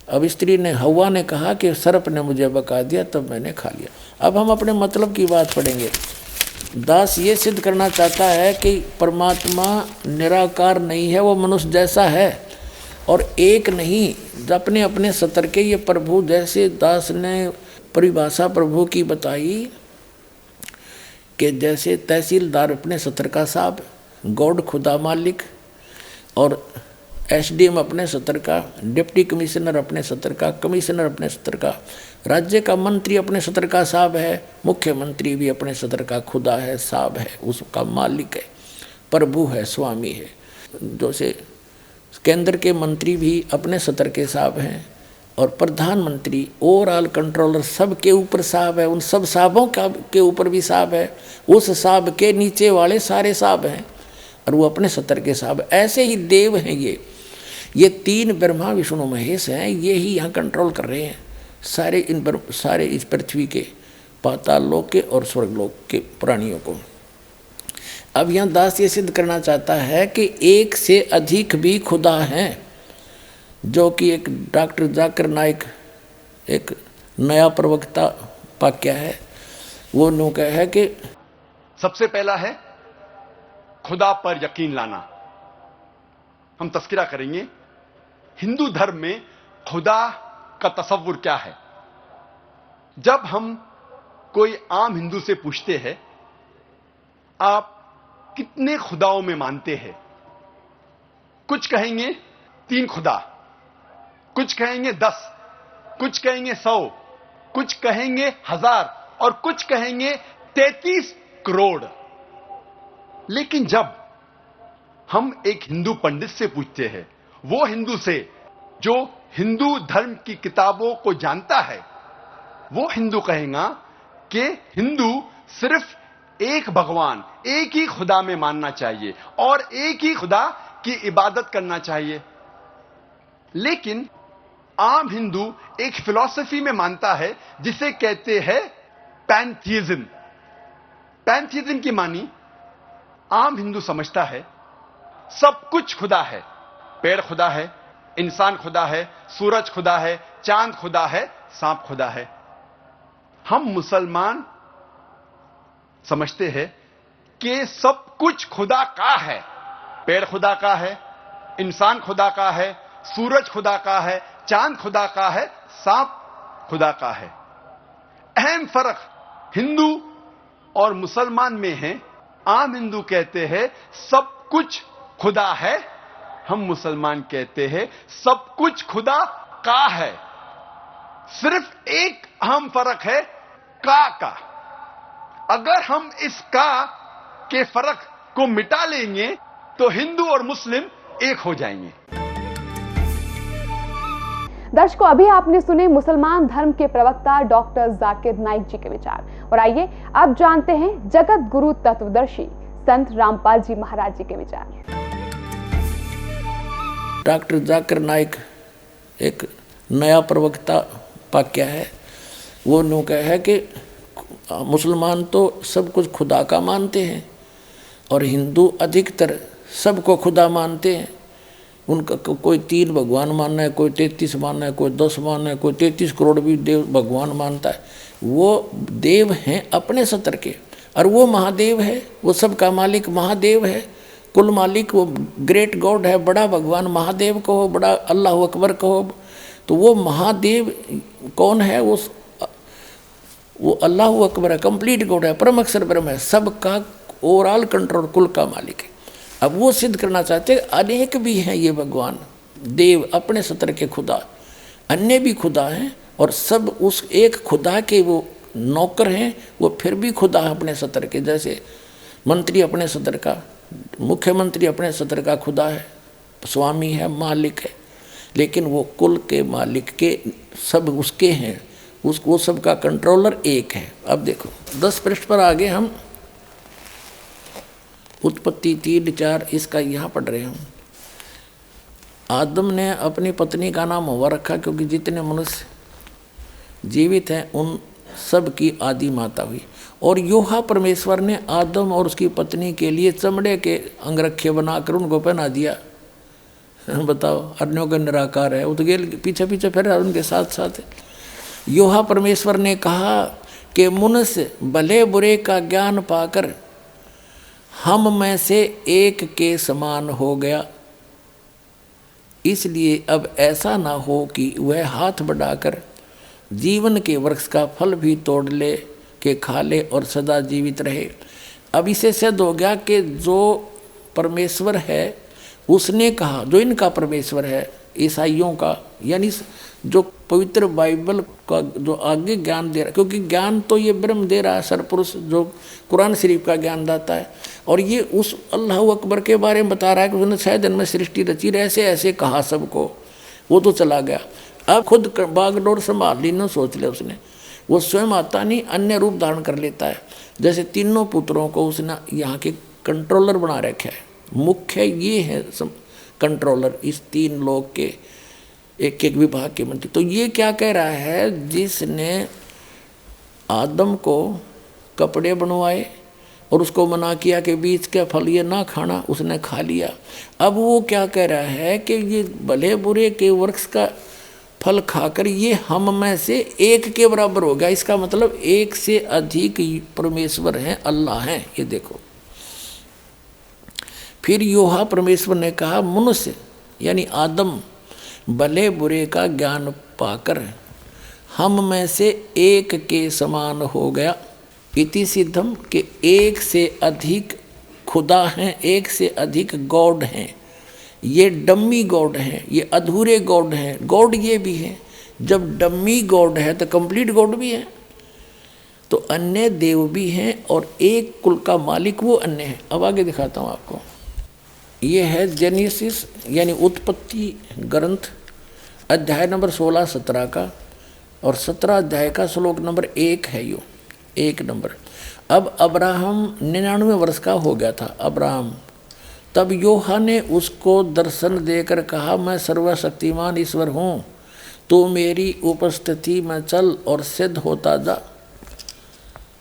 अब स्त्री ने, हव्वा ने कहा कि सर्प ने मुझे बका दिया, तब मैंने खा लिया। अब हम अपने मतलब की बात पढ़ेंगे। दास ये सिद्ध करना चाहता है कि परमात्मा निराकार नहीं है, वो मनुष्य जैसा है और एक नहीं, अपने अपने सतर के ये प्रभु, जैसे दास ने परिभाषा प्रभु की बताई कि जैसे तहसीलदार अपने सत्र का साहब, गॉड खुदा मालिक, और एसडीएम अपने सत्र का, डिप्टी कमिश्नर अपने सत्र का, कमिश्नर अपने सत्र का, राज्य का मंत्री अपने सत्र का साहब है, मुख्यमंत्री भी अपने सत्र का खुदा है, साहब है, उसका मालिक है, प्रभु है, स्वामी है। जैसे केंद्र के मंत्री भी अपने सत्र के साहब हैं, और प्रधानमंत्री ओवरऑल कंट्रोलर सबके ऊपर साहब है, उन सब साहबों का के ऊपर भी साहब है, उस साहब के नीचे वाले सारे साहब हैं, और वो अपने सत्र के साहब। ऐसे ही देव हैं ये तीन ब्रह्मा विष्णु महेश हैं, ये ही यहाँ कंट्रोल कर रहे हैं सारे इस पृथ्वी के, पाताल लोक के और स्वर्गलोक के प्राणियों को। अब यहाँ दास ये सिद्ध करना चाहता है कि एक से अधिक भी खुदा हैं, जो कि एक डॉक्टर जाकिर नाइक एक नया प्रवक्ता वाक्य है, वो नो कह है कि सबसे पहला है खुदा पर यकीन लाना। हम तस्करा करेंगे हिंदू धर्म में खुदा का तसव्वुर क्या है। जब हम कोई आम हिंदू से पूछते हैं आप कितने खुदाओं में मानते हैं, कुछ कहेंगे 3 खुदा, कुछ कहेंगे 10, कुछ कहेंगे 100, कुछ कहेंगे 1000 और कुछ कहेंगे 33 करोड़। लेकिन जब हम एक हिंदू पंडित से पूछते हैं, वो हिंदू से जो हिंदू धर्म की किताबों को जानता है, वो हिंदू कहेगा कि हिंदू सिर्फ एक भगवान, एक ही खुदा में मानना चाहिए और एक ही खुदा की इबादत करना चाहिए। लेकिन आम हिंदू एक फिलॉसफी में मानता है जिसे कहते हैं पैंथीइज्म। पैंथीइज्म की मानी आम हिंदू समझता है सब कुछ खुदा है, पेड़ खुदा है, इंसान खुदा है, सूरज खुदा है, चांद खुदा है, सांप खुदा है। हम मुसलमान समझते हैं कि सब कुछ खुदा का है, पेड़ खुदा का है, इंसान खुदा का है, सूरज खुदा का है, चांद खुदा का है, सांप खुदा का है। अहम फर्क हिंदू और मुसलमान में है। आम हिंदू कहते हैं सब कुछ खुदा है, हम मुसलमान कहते हैं सब कुछ खुदा का है। सिर्फ एक अहम फर्क है का। अगर हम इस का के फर्क को मिटा लेंगे तो हिंदू और मुस्लिम एक हो जाएंगे। दर्शकों, अभी आपने सुने मुसलमान धर्म के प्रवक्ता डॉक्टर जाकिर नाइक जी के विचार, और आइए अब जानते हैं जगत गुरु तत्वदर्शी संत रामपाल जी महाराज जी के विचार। डॉक्टर जाकिर नाइक एक नया प्रवक्ता वाक्य है, वो नो कह है कि मुसलमान तो सब कुछ खुदा का मानते हैं और हिंदू अधिकतर सबको खुदा मानते हैं। उनका कोई 3 भगवान मानना है, कोई 33 मानना है, कोई 10 मानना है, कोई 33 करोड़ भी देव भगवान मानता है। वो देव हैं अपने सत्र के, और वो महादेव है, वो सबका मालिक महादेव है, कुल मालिक वो ग्रेट गॉड है, बड़ा भगवान महादेव को हो, बड़ा अल्लाह अकबर को हो। तो वो महादेव कौन है? वो अल्लाह अकबर है, कंप्लीट गॉड है, परम अक्षर ब्रह्म है, सबका ओवरऑल कंट्रोल, कुल का मालिक है। अब वो सिद्ध करना चाहते हैं अनेक भी हैं ये भगवान देव अपने सत्र के खुदा, अन्य भी खुदा हैं और सब उस एक खुदा के वो नौकर हैं। वो फिर भी खुदा है अपने सत्र के, जैसे मंत्री अपने सत्र का, मुख्यमंत्री अपने सत्र का खुदा है, स्वामी है, मालिक है, लेकिन वो कुल के मालिक के सब उसके हैं, उसको सबका कंट्रोलर एक है। अब देखो 10 पृष्ठ पर आगे हम उत्पत्ति 3:4 इसका यहाँ पढ़ रहे हैं। आदम ने अपनी पत्नी का नाम हवा रखा क्योंकि जितने मनुष्य जीवित हैं उन सब की आदि माता हुई। और योहा परमेश्वर ने आदम और उसकी पत्नी के लिए चमड़े के अंगरखे बनाकर उनको पहना दिया। बताओ, अन्यों का निराकार है, वो तो गेल पीछे पीछे फिर उनके साथ साथ। योहा परमेश्वर ने कहा कि मनुष्य भले बुरे का ज्ञान पाकर हम में से एक के समान हो गया, इसलिए अब ऐसा ना हो कि वह हाथ बढ़ाकर जीवन के वृक्ष का फल भी तोड़ ले, के खा ले और सदा जीवित रहे। अब इसे सिद्ध हो गया कि जो परमेश्वर है उसने कहा, जो इनका परमेश्वर है ईसाइयों का, यानी जो पवित्र बाइबल का जो आगे ज्ञान दे रहा है, क्योंकि ज्ञान तो ये ब्रह्म दे रहा है, सरपुरुष जो कुरान शरीफ का ज्ञान दाता है, और ये उस अल्लाह अकबर के बारे में बता रहा है कि उसने 6 दिन में सृष्टि रची, ऐसे ऐसे कहा सबको, वो तो चला गया। अब खुद बागडोर संभाल ली ना, सोच लिया उसने, वो स्वयं आता नहीं, अन्य रूप धारण कर लेता है। जैसे तीनों पुत्रों को उसने यहाँ के कंट्रोलर बना रखा है, मुख्य ये है कंट्रोलर इस 3 लोग के, एक एक विभाग के मंत्री। तो ये क्या कह रहा है, जिसने आदम को कपड़े बनवाए और उसको मना किया कि बीज का फल ये ना खाना, उसने खा लिया। अब वो क्या कह रहा है कि ये भले बुरे के वृक्ष का फल खाकर ये हम में से एक के बराबर हो गया। इसका मतलब एक से अधिक परमेश्वर हैं, अल्लाह हैं। ये देखो, फिर योहा परमेश्वर ने कहा, मनुष्य यानी आदम भले बुरे का ज्ञान पाकर हम में से एक के समान हो गया। इति सिद्धम के एक से अधिक खुदा हैं, एक से अधिक गॉड हैं। ये डम्मी गॉड हैं, ये अधूरे गॉड हैं। गॉड ये भी हैं, जब डम्मी गॉड है तो कंप्लीट गॉड भी है, तो अन्य देव भी हैं, और एक कुल का मालिक वो अन्य है। अब आगे दिखाता हूँ आपको। ये है जेनेसिस यानी उत्पत्ति ग्रंथ, अध्याय नंबर 16-17 का, और 17 अध्याय का श्लोक नंबर 1 है यो, 1 नंबर। अब अब्राहम 99 वर्ष का हो गया था अब्राहम। तब योहा ने उसको दर्शन देकर कहा, मैं सर्वशक्तिमान ईश्वर हूँ, तो मेरी उपस्थिति में चल और सिद्ध होता जा।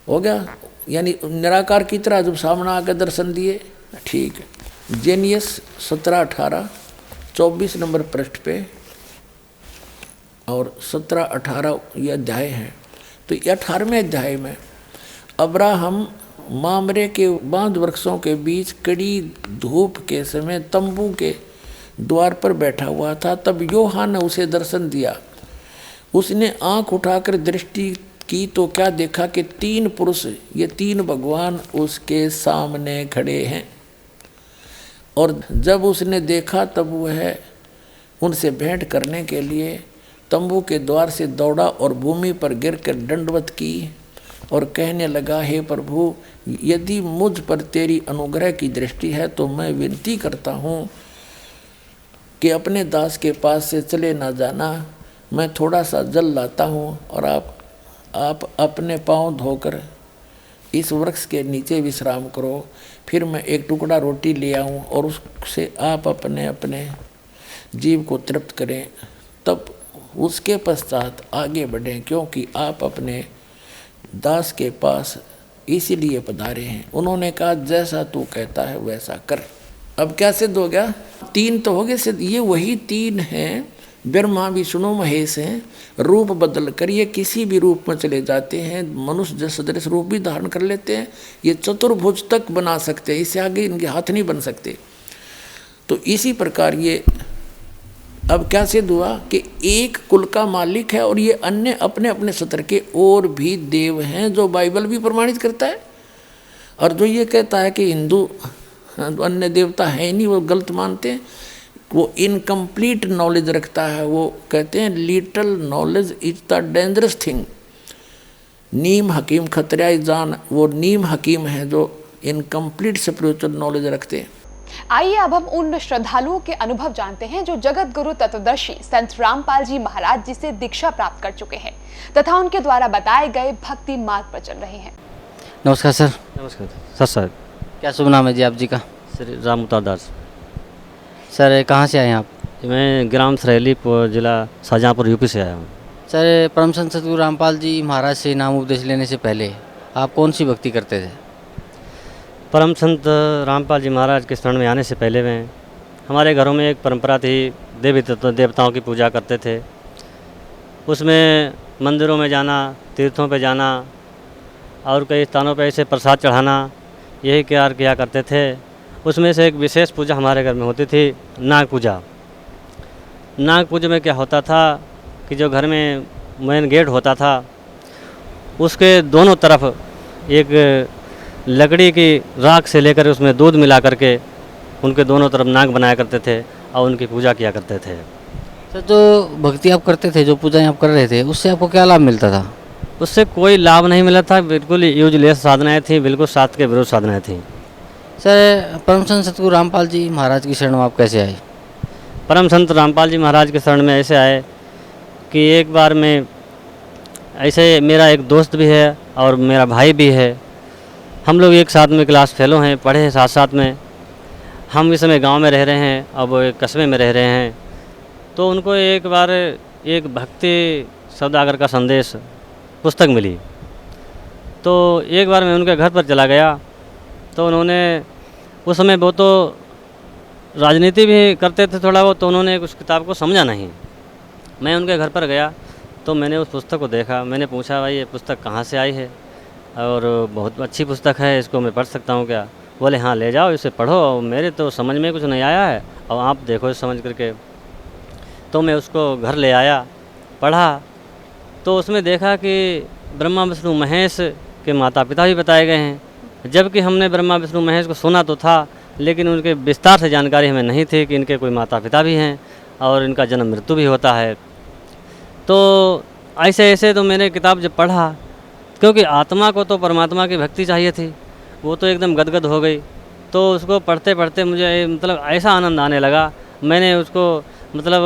हो गया, यानी निराकार की तरह जब सामने आकर दर्शन दिए। ठीक है, जेनियस 17-18 24 नंबर पृष्ठ पे और 17-18 ये अध्याय हैं। तो 18वें अध्याय में अब्राहम मामरे के बांध वृक्षों के बीच कड़ी धूप के समय तंबू के द्वार पर बैठा हुआ था। तब योहा ने उसे दर्शन दिया। उसने आंख उठाकर दृष्टि की तो क्या देखा कि 3 पुरुष, ये 3 भगवान उसके सामने खड़े हैं। और जब उसने देखा तब वह उनसे भेंट करने के लिए तंबू के द्वार से दौड़ा और भूमि पर गिरकर दंडवत की और कहने लगा, हे प्रभु, यदि मुझ पर तेरी अनुग्रह की दृष्टि है तो मैं विनती करता हूँ कि अपने दास के पास से चले ना जाना। मैं थोड़ा सा जल लाता हूँ और आप अपने पाँव धोकर इस वृक्ष के नीचे विश्राम करो। फिर मैं एक टुकड़ा रोटी ले आऊँ और उससे आप अपने अपने जीव को तृप्त करें, तब उसके पश्चात आगे बढ़ें, क्योंकि आप अपने दास के पास इसीलिए पधारे हैं। उन्होंने कहा, जैसा तू कहता है वैसा कर। अब क्या सिद्ध हो गया? 3 तो हो गए सिद्ध। ये वही 3 हैं, ब्रह्मा विष्णु महेश हैं। रूप बदल कर ये किसी भी रूप में चले जाते हैं, मनुष्य जैसा सदृश रूप भी धारण कर लेते हैं। ये चतुर्भुज तक बना सकते हैं, इससे आगे इनके हाथ नहीं बन सकते। तो इसी प्रकार ये अब क्या सिद्ध हुआ कि एक कुल का मालिक है, और ये अन्य अपने अपने सत्र के और भी देव हैं, जो बाइबल भी प्रमाणित करता है। और जो ये कहता है कि हिंदू अन्य देवता है ही नहीं, वो गलत मानते हैं। वो इनकम्प्लीट नॉलेज रखता है। वो कहते हैं little knowledge is the dangerous thing. नीम हकीम खतरा जान, वो नीम हकीम है जो इनकम्प्लीट स्पिरिचुअल नॉलेज रखते हैं। आइए अब हम उन श्रद्धालुओं के अनुभव जानते हैं जो जगत गुरु तत्वदर्शी संत रामपाल जी महाराज जी से दीक्षा प्राप्त कर चुके हैं तथा उनके द्वारा बताए गए भक्ति मार्ग पर चल रहे हैं। नमस्कार सर। नमस्कार सर। क्या शुभ नाम है जी आप जी का? श्री राम अवतार दास। सर कहाँ से आए हैं आप? मैं ग्राम सरेली जिला शाहजहाँपुर यूपी से आया हूँ। सर परम संत सतगुरु रामपाल जी महाराज से नाम उपदेश लेने से पहले आप कौन सी भक्ति करते थे? परम संत रामपाल जी महाराज के शरण में आने से पहले में हमारे घरों में एक परंपरा थी, देवी देवताओं की पूजा करते थे। उसमें मंदिरों में जाना, तीर्थों पे जाना और कई स्थानों पे ऐसे प्रसाद चढ़ाना, यही किया करते थे। उसमें से एक विशेष पूजा हमारे घर में होती थी, नाग पूजा। नाग पूजा में क्या होता था कि जो घर में मेन गेट होता था उसके दोनों तरफ एक लकड़ी की राख से लेकर उसमें दूध मिला करके उनके दोनों तरफ नाक बनाया करते थे और उनकी पूजा किया करते थे। सर जो भक्ति आप करते थे, जो पूजाएं आप कर रहे थे, उससे आपको क्या लाभ मिलता था? उससे कोई लाभ नहीं मिला था, बिल्कुल यूजलेस साधनाएँ थीं, बिल्कुल शास्त्र के विरुद्ध साधनाएँ थीं। सर परम संत सतगुरु रामपाल जी महाराज की शरण में आप कैसे आए? परम संत रामपाल जी महाराज के शरण में ऐसे आए कि एक बार में ऐसे मेरा एक दोस्त भी है और मेरा भाई भी है, हम लोग एक साथ में क्लास फेलो हैं, पढ़े हैं साथ साथ में। हम इस समय गांव में रह रहे हैं, अब एक कस्बे में रह रहे हैं। तो उनको एक बार एक भक्ति सौदागर का संदेश पुस्तक मिली, तो एक बार मैं उनके घर पर चला गया। तो उन्होंने उस समय वो तो राजनीति भी करते थे थोड़ा बहुत, तो उन्होंने उस किताब को समझा नहीं। मैं उनके घर पर गया तो मैंने उस पुस्तक को देखा। मैंने पूछा, भाई ये पुस्तक कहाँ से आई है और बहुत अच्छी पुस्तक है, इसको मैं पढ़ सकता हूँ क्या? बोले हाँ ले जाओ, इसे पढ़ो, मेरे तो समझ में कुछ नहीं आया है और आप देखो इस समझ करके। तो मैं उसको घर ले आया, पढ़ा, तो उसमें देखा कि ब्रह्मा विष्णु महेश के माता पिता भी बताए गए हैं, जबकि हमने ब्रह्मा विष्णु महेश को सुना तो था, लेकिन उनके विस्तार से जानकारी हमें नहीं थी कि इनके कोई माता पिता भी हैं और इनका जन्म मृत्यु भी होता है। तो ऐसे ऐसे तो मैंने किताब जब पढ़ा, क्योंकि आत्मा को तो परमात्मा की भक्ति चाहिए थी, वो तो एकदम गदगद हो गई। तो उसको पढ़ते पढ़ते मुझे मतलब ऐसा आनंद आने लगा, मैंने उसको मतलब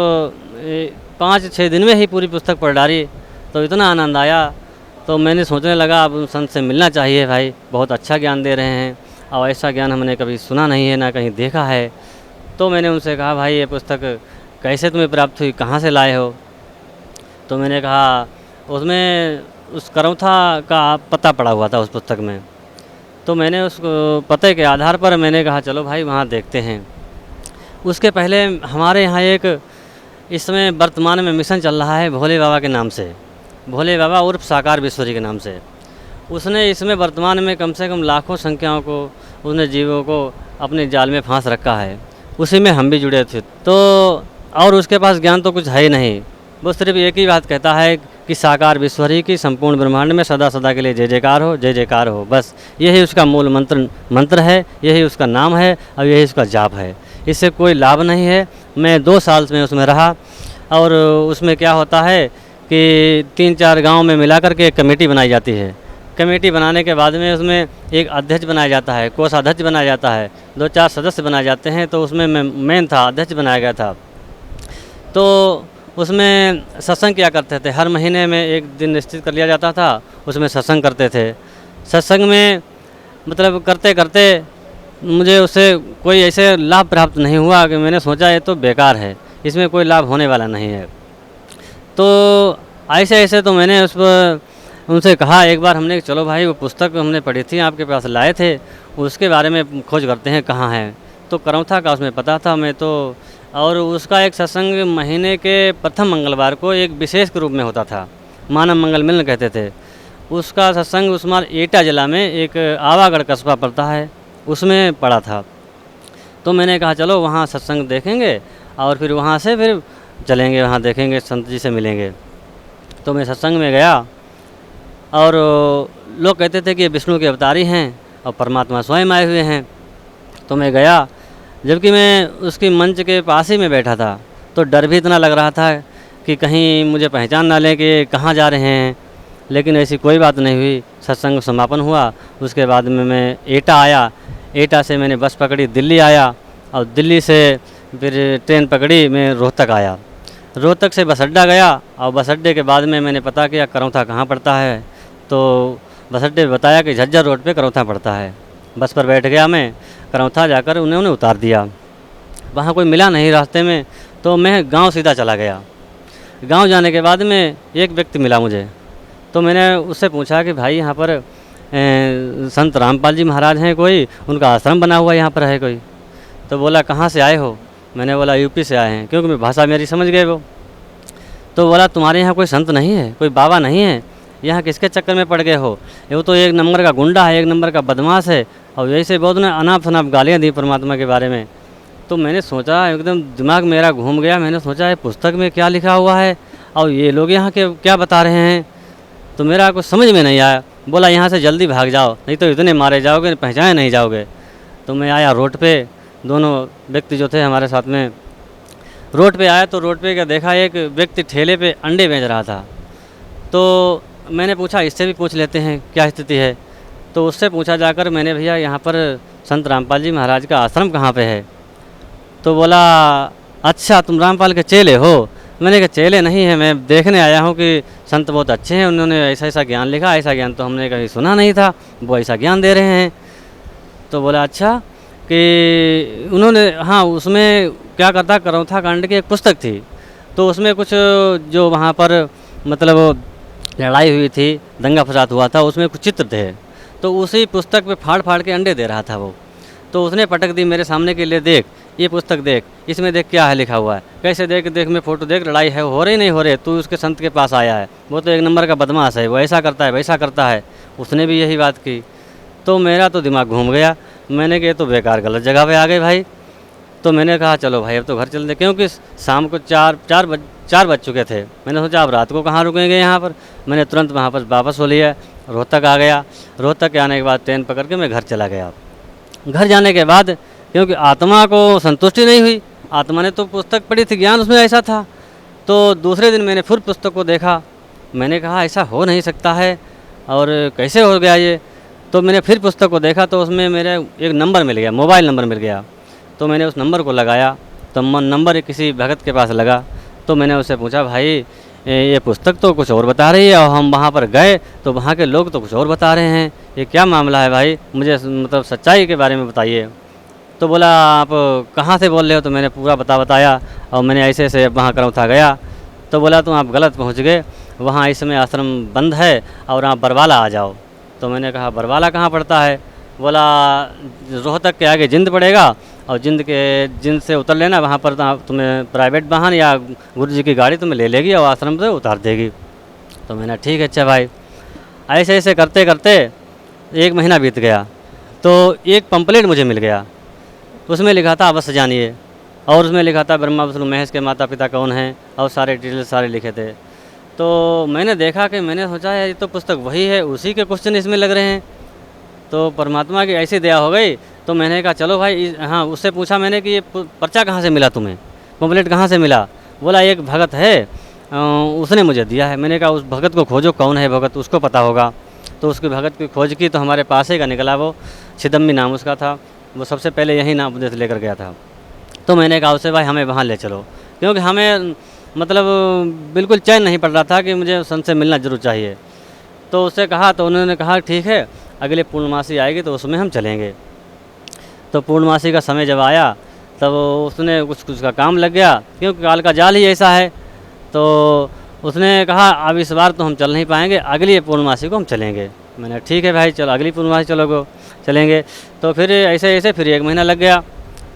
5-6 दिन में ही पूरी पुस्तक पढ़ डाली। तो इतना आनंद आया, तो मैंने सोचने लगा अब संत से मिलना चाहिए, भाई बहुत अच्छा ज्ञान दे रहे हैं और ऐसा ज्ञान हमने कभी सुना नहीं है, ना कहीं देखा है। तो मैंने उनसे कहा, भाई ये पुस्तक कैसे तुम्हें प्राप्त हुई, कहाँ से लाए हो? तो मैंने कहा उसमें उस करौथा का पता पड़ा हुआ था उस पुस्तक में। तो मैंने उस पते के आधार पर मैंने कहा चलो भाई वहाँ देखते हैं। उसके पहले हमारे यहाँ एक इस समय वर्तमान में मिशन चल रहा है भोले बाबा के नाम से, भोले बाबा उर्फ साकार विश्वरी के नाम से। उसने इसमें वर्तमान में कम से कम लाखों संख्याओं को, उसने जीवों को अपने जाल में फांस रखा है। उसी में हम भी जुड़े थे। तो और उसके पास ज्ञान तो कुछ है ही नहीं, वो सिर्फ एक ही बात कहता है कि साकार विश्वरी की संपूर्ण ब्रह्मांड में सदा सदा के लिए जय जयकार हो, जय जयकार हो। बस यही उसका मूल मंत्र है, यही उसका नाम है और यही उसका जाप है। इससे कोई लाभ नहीं है। मैं 2 साल में उसमें रहा और उसमें क्या होता है कि 3-4 गांव में मिला करके एक कमेटी बनाई जाती है। कमेटी बनाने के बाद में उसमें एक अध्यक्ष बनाया जाता है, कोषाध्यक्ष बनाया जाता है, 2-4 सदस्य बनाए जाते हैं। तो उसमें मैं मेन था, अध्यक्ष बनाया गया था। तो उसमें सत्संग किया करते थे, हर महीने में एक दिन निश्चित कर लिया जाता था, उसमें सत्संग करते थे। सत्संग में मतलब करते करते मुझे उससे कोई ऐसे लाभ प्राप्त नहीं हुआ कि मैंने सोचा ये तो बेकार है, इसमें कोई लाभ होने वाला नहीं है। तो ऐसे ऐसे तो मैंने उस पर उनसे कहा एक बार, हमने चलो भाई वो पुस्तक हमने पढ़ी थी, आपके पास लाए थे, उसके बारे में खोज करते हैं कहाँ है। तो करौथा का उसमें पता था मैं तो, और उसका एक सत्संग महीने के प्रथम मंगलवार को एक विशेष के रूप में होता था, मानव मंगल मिलन कहते थे। उसका सत्संग उस्मान एटा जिला में एक आवागढ़ कस्बा पड़ता है, उसमें पड़ा था। तो मैंने कहा चलो वहाँ सत्संग देखेंगे और फिर वहाँ से फिर चलेंगे, वहाँ देखेंगे, संत जी से मिलेंगे। तो मैं सत्संग में गया और लोग कहते थे कि ये विष्णु के अवतारी हैं और परमात्मा स्वयं आए हुए हैं। तो मैं गया, जबकि मैं उसकी मंच के पास ही में बैठा था, तो डर भी इतना लग रहा था कि कहीं मुझे पहचान ना लें कि कहाँ जा रहे हैं। लेकिन ऐसी कोई बात नहीं हुई। सत्संग समापन हुआ, उसके बाद में मैं एटा आया, एटा से मैंने बस पकड़ी, दिल्ली आया और दिल्ली से फिर ट्रेन पकड़ी, मैं रोहतक आया। रोहतक से बस अड्डा गया और बस अड्डे के बाद में मैंने पता किया करौथा कहाँ पड़ता है। तो बस अड्डे बताया कि झज्जर रोड पे करौथा पड़ता है। बस पर बैठ गया मैं, करौथा जाकर उन्होंने उतार दिया। वहाँ कोई मिला नहीं रास्ते में, तो मैं गांव सीधा चला गया। गांव जाने के बाद में एक व्यक्ति मिला मुझे, तो मैंने उससे पूछा कि भाई यहाँ पर संत रामपाल जी महाराज हैं कोई, उनका आश्रम बना हुआ यहाँ पर है कोई? तो बोला कहाँ से आए हो? मैंने बोला यूपी से आए हैं, क्योंकि मैं भाषा मेरी समझ गए वो। तो बोला तुम्हारे यहाँ कोई संत नहीं है, कोई बाबा नहीं है, यहाँ किसके चक्कर में पड़ गए हो? वो तो 1 नंबर का गुंडा है, 1 नंबर का बदमाश है, और यही से बहुत ने अनाप शनाप गालियाँ दी परमात्मा के बारे में। तो मैंने सोचा, एकदम दिमाग मेरा घूम गया। मैंने सोचा ये पुस्तक में क्या लिखा हुआ है और ये लोग यहाँ के क्या बता रहे हैं, तो मेरा कुछ समझ में नहीं आया। बोला यहाँ से जल्दी भाग जाओ, नहीं तो इतने मारे जाओगे, पहचाने नहीं जाओगे। तो मैं आया रोड पे, दोनों व्यक्ति जो थे हमारे साथ में रोड पे आया, तो रोड पे क्या देखा, एक व्यक्ति ठेले पे अंडे बेच रहा था। तो मैंने पूछा इससे भी पूछ लेते हैं क्या स्थिति है। तो उससे पूछा जाकर मैंने, भैया यहाँ पर संत रामपाल जी महाराज का आश्रम कहाँ पे है? तो बोला अच्छा तुम रामपाल के चेले हो? मैंने कहा चेले नहीं है, मैं देखने आया हूँ कि संत बहुत अच्छे हैं, उन्होंने ऐसा ऐसा ज्ञान लिखा, ऐसा ज्ञान तो हमने कभी सुना नहीं था, वो ऐसा ज्ञान दे रहे हैं। तो बोला अच्छा कि उन्होंने, हाँ उसमें क्या करता, करौथा कांड की एक पुस्तक थी, तो उसमें कुछ जो वहाँ पर मतलब लड़ाई हुई थी, दंगा फसाद हुआ था, उसमें कुछ चित्र थे, तो उसी पुस्तक पे फाड़ फाड़ के अंडे दे रहा था वो। तो उसने पटक दी मेरे सामने के लिए, देख ये पुस्तक देख, इसमें देख क्या है लिखा हुआ है। कैसे देख? देख मैं फ़ोटो देख, लड़ाई है हो रही नहीं हो रही, तू उसके संत के पास आया है, वो तो एक नंबर का बदमाश है, वो ऐसा करता है वैसा करता है। उसने भी यही बात की। तो मेरा तो दिमाग घूम गया, मैंने कहा तो बेकार गलत जगह पे आ गए भाई। तो मैंने कहा चलो भाई अब तो घर चलते, क्योंकि शाम को चार बज चुके थे। मैंने सोचा अब रात को कहाँ रुकेंगे यहाँ पर। मैंने तुरंत वहाँ पर वापस हो लिया, रोहतक आ गया। रोहतक के आने के बाद ट्रेन पकड़ के मैं घर चला गया। घर जाने के बाद क्योंकि आत्मा को संतुष्टि नहीं हुई, आत्मा ने तो पुस्तक पढ़ी थी, ज्ञान उसमें ऐसा था। तो दूसरे दिन मैंने फिर पुस्तक को देखा, मैंने कहा ऐसा हो नहीं सकता है और कैसे हो गया ये। तो मैंने फिर पुस्तक को देखा, तो उसमें मेरे एक नंबर मिल गया, मोबाइल नंबर मिल गया। तो मैंने उस नंबर को लगाया, तो नंबर किसी भगत के पास लगा। तो मैंने उससे पूछा भाई ये पुस्तक तो कुछ और बता रही है और हम वहाँ पर गए तो वहाँ के लोग तो कुछ और बता रहे हैं, ये क्या मामला है भाई, मुझे मतलब सच्चाई के बारे में बताइए। तो बोला आप कहाँ से बोल रहे हो? तो मैंने पूरा बताया और मैंने ऐसे ऐसे वहाँ करौथा गया। तो बोला तुम आप गलत पहुँच गए, वहाँ इस समय आश्रम बंद है और आप बरवाला आ जाओ। तो मैंने कहा बरवाला कहाँ पड़ता है? बोला रोहतक के आगे जिंद पड़ेगा और जिंद से उतर लेना, वहाँ पर तुम्हें प्राइवेट वाहन या गुरुजी की गाड़ी तुम्हें ले लेगी और आश्रम से उतार देगी। तो मैंने ठीक है अच्छा भाई। ऐसे ऐसे करते करते 1 महीना बीत गया, तो एक पंपलेट मुझे मिल गया, उसमें लिखा था अवश्य जानिए, और उसमें लिखा था ब्रह्मा विष्णु महेश के माता पिता कौन हैं, और सारे डिटेल्स सारे लिखे थे। तो मैंने देखा कि मैंने सोचा ये तो पुस्तक वही है, उसी के क्वेश्चन इसमें लग रहे हैं। तो परमात्मा की ऐसी दया हो गई। तो मैंने कहा चलो भाई, हाँ उससे पूछा मैंने कि ये पर्चा कहाँ से मिला तुम्हें, पम्पलेट कहाँ से मिला? बोला एक भगत है उसने मुझे दिया है। मैंने कहा उस भगत को खोजो, कौन है भगत, उसको पता होगा। तो उसके भगत की खोज की तो हमारे पास ही का निकला, वो छिदम्बी नाम उसका था, वो सबसे पहले यही नाम उपदेश लेकर गया था। तो मैंने कहा उससे भाई हमें वहाँ ले चलो, क्योंकि हमें मतलब बिल्कुल चैन नहीं पड़ रहा था कि मुझे संत से मिलना जरूर चाहिए। तो उससे कहा, तो उन्होंने कहा ठीक है अगले पूर्णमासी आएगी तो उसमें हम चलेंगे। तो पूर्णमासी का समय जब आया तब उसने कुछ का काम लग गया, क्योंकि काल का जाल ही ऐसा है। तो उसने कहा अब इस बार तो हम चल नहीं पाएंगे, अगली पूर्णमासी को हम चलेंगे। मैंने ठीक है भाई चलो अगली पूर्णमासी चलेंगे। तो फिर ऐसे ऐसे फिर 1 महीना लग गया,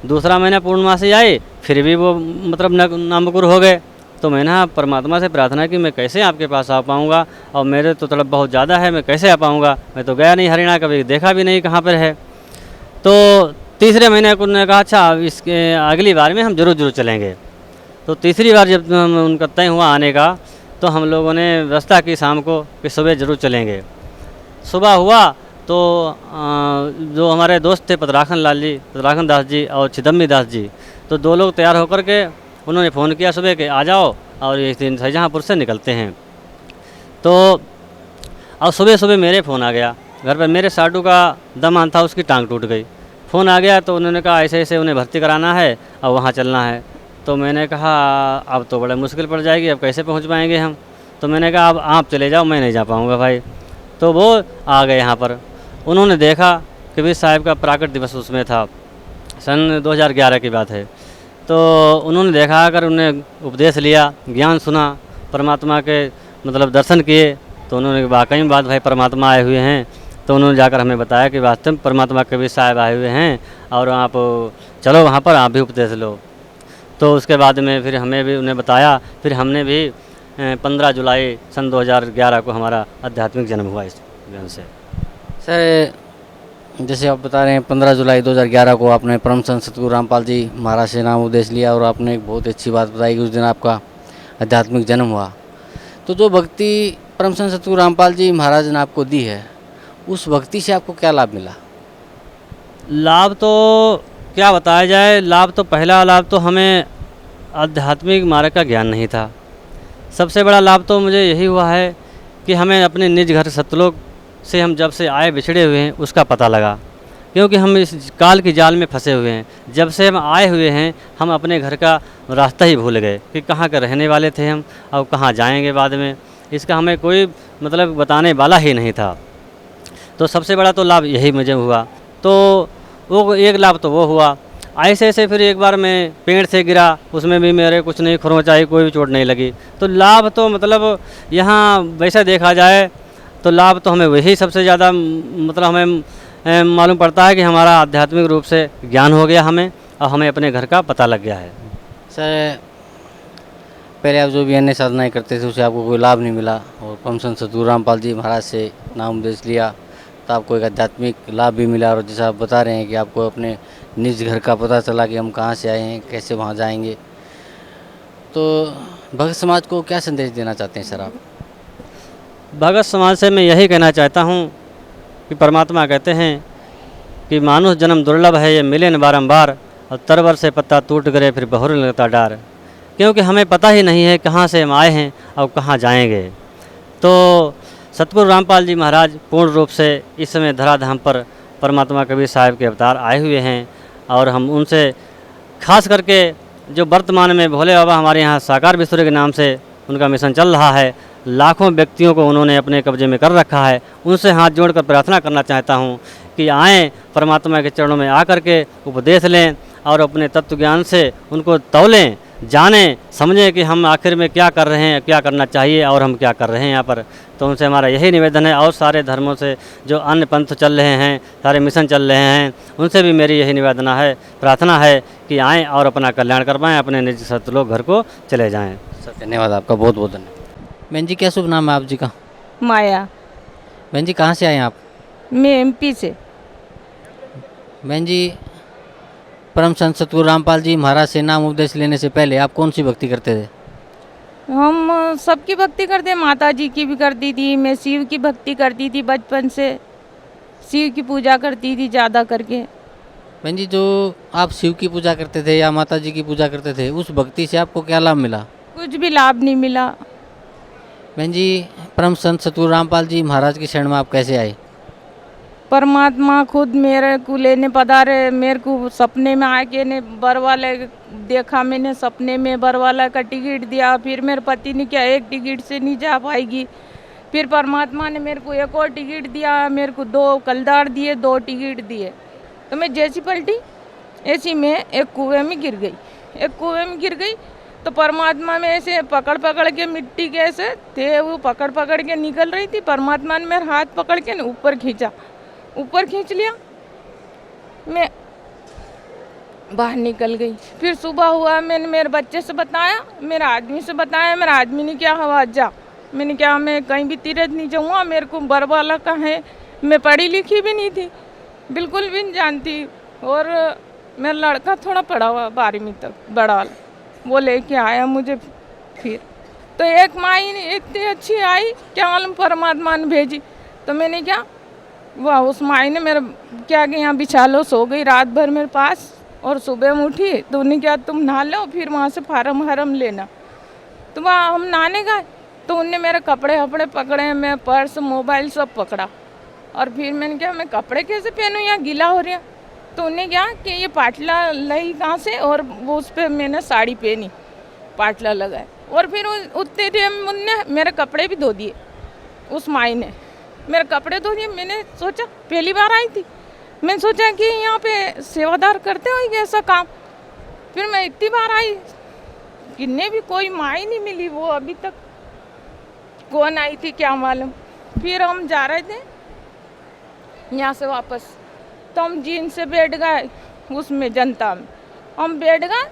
दूसरा महीना पूर्णमासी आई, फिर भी वो मतलब नामकुर हो गए। तो मैंने परमात्मा से प्रार्थना की मैं कैसे आपके पास आ पाऊँगा, और मेरे तो तड़प बहुत ज़्यादा है, मैं कैसे आ पाऊँगा, मैं तो गया नहीं हरियाणा, कभी देखा भी नहीं कहाँ पर है। तो तीसरे महीने को उन्होंने कहा अच्छा इसके अगली बार में हम जरूर चलेंगे। तो तीसरी बार जब उनका तय हुआ आने का, तो हम लोगों ने व्यवस्था की शाम को कि सुबह ज़रूर चलेंगे। सुबह हुआ तो जो हमारे दोस्त थे पतराखन दास जी और छिदम्बी दास जी, तो 2 लोग तैयार होकर के उन्होंने फ़ोन किया सुबह के आ जाओ और इस दिन शाहजहाँपुर से निकलते हैं। तो और सुबह मेरे फ़ोन आ गया घर पर, मेरे साडू का दमान था, उसकी टांग टूट गई। फ़ोन आ गया तो उन्होंने कहा ऐसे ऐसे उन्हें भर्ती कराना है और वहाँ चलना है। तो मैंने कहा अब तो बड़ा मुश्किल पड़ जाएगी, अब कैसे पहुँच पाएंगे हम। तो मैंने कहा अब आप चले जाओ, मैं नहीं जा पाऊँगा भाई। तो वो आ गए यहाँ पर, उन्होंने देखा कि कबीर साहब का प्राकट दिवस उसमें था, सन 2011 की बात है। तो उन्होंने देखा अगर उन्हें उपदेश लिया, ज्ञान सुना, परमात्मा के मतलब दर्शन किए, तो उन्होंने वाकई में बात भाई परमात्मा आए हुए हैं। तो उन्होंने जाकर हमें बताया कि वास्तव में परमात्मा कबीर साहब आए हुए हैं और आप चलो वहाँ पर आप भी उपदेश लो। तो उसके बाद में फिर हमें भी उन्हें बताया, फिर हमने भी 15 जुलाई सन 2011 को हमारा आध्यात्मिक जन्म हुआ इस दिन से। सर जैसे आप बता रहे हैं 15 जुलाई 2011 को आपने परम संत सतगुरु रामपाल जी महाराज से नाम उपदेश लिया, और आपने एक बहुत अच्छी बात बताई कि उस दिन आपका आध्यात्मिक जन्म हुआ। तो जो भक्ति परम संत सतगुरु रामपाल जी महाराज ने आपको दी है, उस भक्ति से आपको क्या लाभ मिला? लाभ तो क्या बताया जाए, लाभ तो पहला लाभ तो हमें आध्यात्मिक मार्ग का ज्ञान नहीं था। सबसे बड़ा लाभ तो मुझे यही हुआ है कि हमें अपने निज घर सतलोक से हम जब से आए बिछड़े हुए हैं उसका पता लगा, क्योंकि हम इस काल की जाल में फंसे हुए हैं। जब से हम आए हुए हैं हम अपने घर का रास्ता ही भूल गए कि कहाँ के रहने वाले थे हम और कहाँ जाएंगे बाद में। इसका हमें कोई मतलब बताने वाला ही नहीं था। तो सबसे बड़ा तो लाभ यही मुझे हुआ। तो वो एक लाभ तो वो हुआ। ऐसे ऐसे फिर एक बार मैं पेड़ से गिरा, उसमें भी मेरे कुछ नहीं खरोंच आई, कोई भी चोट नहीं लगी। तो लाभ तो मतलब यहाँ वैसे देखा जाए तो लाभ तो हमें वही सबसे ज़्यादा मतलब हमें मालूम पड़ता है कि हमारा आध्यात्मिक रूप से ज्ञान हो गया हमें और हमें अपने घर का पता लग गया है। सर, पहले आप जो भी अन्य साधनाएं करते थे उससे आपको कोई लाभ नहीं मिला और परम संत सतगुरु रामपाल जी महाराज से नाम उपदेश लिया तो आपको एक आध्यात्मिक लाभ भी मिला। और जैसा आप बता रहे हैं कि आपको अपने निज घर का पता चला कि हम कहाँ से आए हैं, कैसे वहाँ जाएंगे। तो भगत समाज को क्या संदेश देना चाहते हैं सर आप? भगत समाज से मैं यही कहना चाहता हूँ कि परमात्मा कहते हैं कि मानुष जन्म दुर्लभ है, ये मिले न बारंबार, और तरवर से पत्ता टूट गए फिर बहुर लगता डार। क्योंकि हमें पता ही नहीं है कहाँ से हम आए हैं और कहाँ जाएंगे। तो सतगुरु रामपाल जी महाराज पूर्ण रूप से इस समय धराधाम पर परमात्मा कबीर साहिब के अवतार आए हुए हैं और हम उनसे खास करके जो वर्तमान में भोले बाबा हमारे यहाँ साकार विश्व के नाम से उनका मिशन चल रहा है, लाखों व्यक्तियों को उन्होंने अपने कब्जे में कर रखा है। उनसे हाथ जोड़कर प्रार्थना करना चाहता हूँ कि आएँ परमात्मा के चरणों में आकर के उपदेश लें और अपने तत्व ज्ञान से उनको तौलें, जानें, समझें कि हम आखिर में क्या कर रहे हैं, क्या करना चाहिए और हम क्या कर रहे हैं यहाँ पर। तो उनसे हमारा यही निवेदन है। और सारे धर्मों से जो अन्य पंथ चल रहे हैं, सारे मिशन चल रहे हैं, उनसे भी मेरी यही निवेदन है, प्रार्थना है कि आएँ और अपना कल्याण कर पाएँ, अपने निज सतलोक घर को चले जाएँ। सर धन्यवाद, आपका बहुत बहुत धन्यवाद। बहन जी, क्या शुभ नाम है आप जी का? माया। बहन जी, कहाँ से आए हैं आप? मैं एमपी से। बहन जी, परम संत सतगुरु रामपाल जी महाराज से नाम उपदेश लेने से पहले आप कौन सी भक्ति करते थे? हम सबकी भक्ति करते, माता जी की भी करती थी, मैं शिव की भक्ति करती थी, बचपन से शिव की पूजा करती थी ज़्यादा करके। बहन जी, जो आप शिव की पूजा करते थे या माता जी की पूजा करते थे, उस भक्ति से आपको क्या लाभ मिला? कुछ भी लाभ नहीं मिला। बहन जी, परम संत सतगुरु रामपाल जी महाराज की शरण में आप कैसे आए? परमात्मा खुद मेरे को लेने पधारे। मेरे को सपने में आके ने बरवाला देखा, मैंने सपने में बरवाला का टिकट दिया। फिर मेरे पति ने क्या एक टिकट से नहीं जा पाएगी, फिर परमात्मा ने मेरे को एक और टिकट दिया, मेरे को 2 कलदार दिए, 2 टिकट दिए। तो मैं जैसी पलटी ऐसी मैं एक कुएं में गिर गई। तो परमात्मा में ऐसे पकड़ पकड़ के मिट्टी के ऐसे थे, वो पकड़ पकड़ के निकल रही थी। परमात्मा ने मेरा हाथ पकड़ के ऊपर खींच लिया, मैं बाहर निकल गई। फिर सुबह हुआ, मैंने मेरे बच्चे से बताया, मेरे आदमी से बताया। मेरा आदमी ने क्या हवा जा, मैंने क्या मैं कहीं भी तीरथ नहीं जाऊँगा, मेरे को बरवाला का है। मैं पढ़ी लिखी भी नहीं थी, बिल्कुल भी नहीं जानती। और मेरा लड़का थोड़ा पढ़ा हुआ 12वीं तक, बड़ा वाला, वो लेके आया मुझे। फिर तो एक माई इतनी अच्छी आई, क्या मालूम परमात्मा ने भेजी। तो मैंने क्या वाह, उस माई ने मेरा क्या कि यहाँ बिछा लो, सो गई रात भर मेरे पास। और सुबह में उठी तो उन्हें क्या तुम नहा लो, फिर वहाँ से फार्म लेना। तो वहाँ हम नहाने गए तो उनने मेरे कपड़े वपड़े पकड़े, मैं पर्स मोबाइल सब पकड़ा। और फिर मैंने क्या मैं कपड़े कैसे पहनूँ, यहाँ गीला हो रहा। तो उन्हें क्या कि ये पाटला लाई कहाँ से, और वो उस पर मैंने साड़ी पहनी, पाटला लगाए। और फिर उतने टाइम उनने मेरे कपड़े भी धो दिए, उस माई ने मेरे कपड़े धो दिए। मैंने सोचा, पहली बार आई थी, मैंने सोचा कि यहाँ पे सेवादार करते हो ऐसा काम। फिर मैं इतनी बार आई, किन्ने भी कोई माई नहीं मिली, वो अभी तक कौन आई थी क्या मालूम। फिर हम जा रहे थे यहाँ से वापस, तो हम जीन से बैठ गए उसमें जनता में, हम बैठ गए।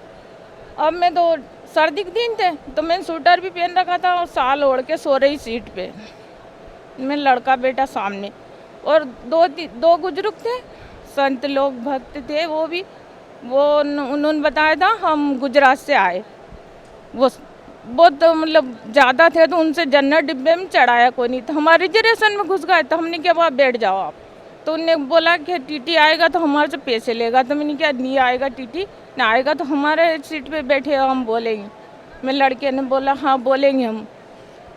अब मैं तो सर्दी के दिन थे तो मैंने स्वेटर भी पहन रखा था और साल ओढ़ के सो रही सीट पे, मैं लड़का बेटा सामने। और 2 बुजुर्ग थे, संत लोग भक्त थे, वो उन्होंने बताया था हम गुजरात से आए, वो बहुत मतलब ज़्यादा थे तो उनसे जनरल डिब्बे में चढ़ाया कोई नहीं, तो हमारे रिजर्वेशन में घुस गए। तो हमने क्या वहाँ बैठ जाओ आप, तो उनने बोला कि टीटी आएगा तो हमारे से पैसे लेगा। तो मैंने क्या नहीं आएगा टीटी, ना आएगा तो हमारे सीट पे बैठे हो, हम बोलेंगे। मैं लड़के ने बोला हाँ बोलेंगे हम।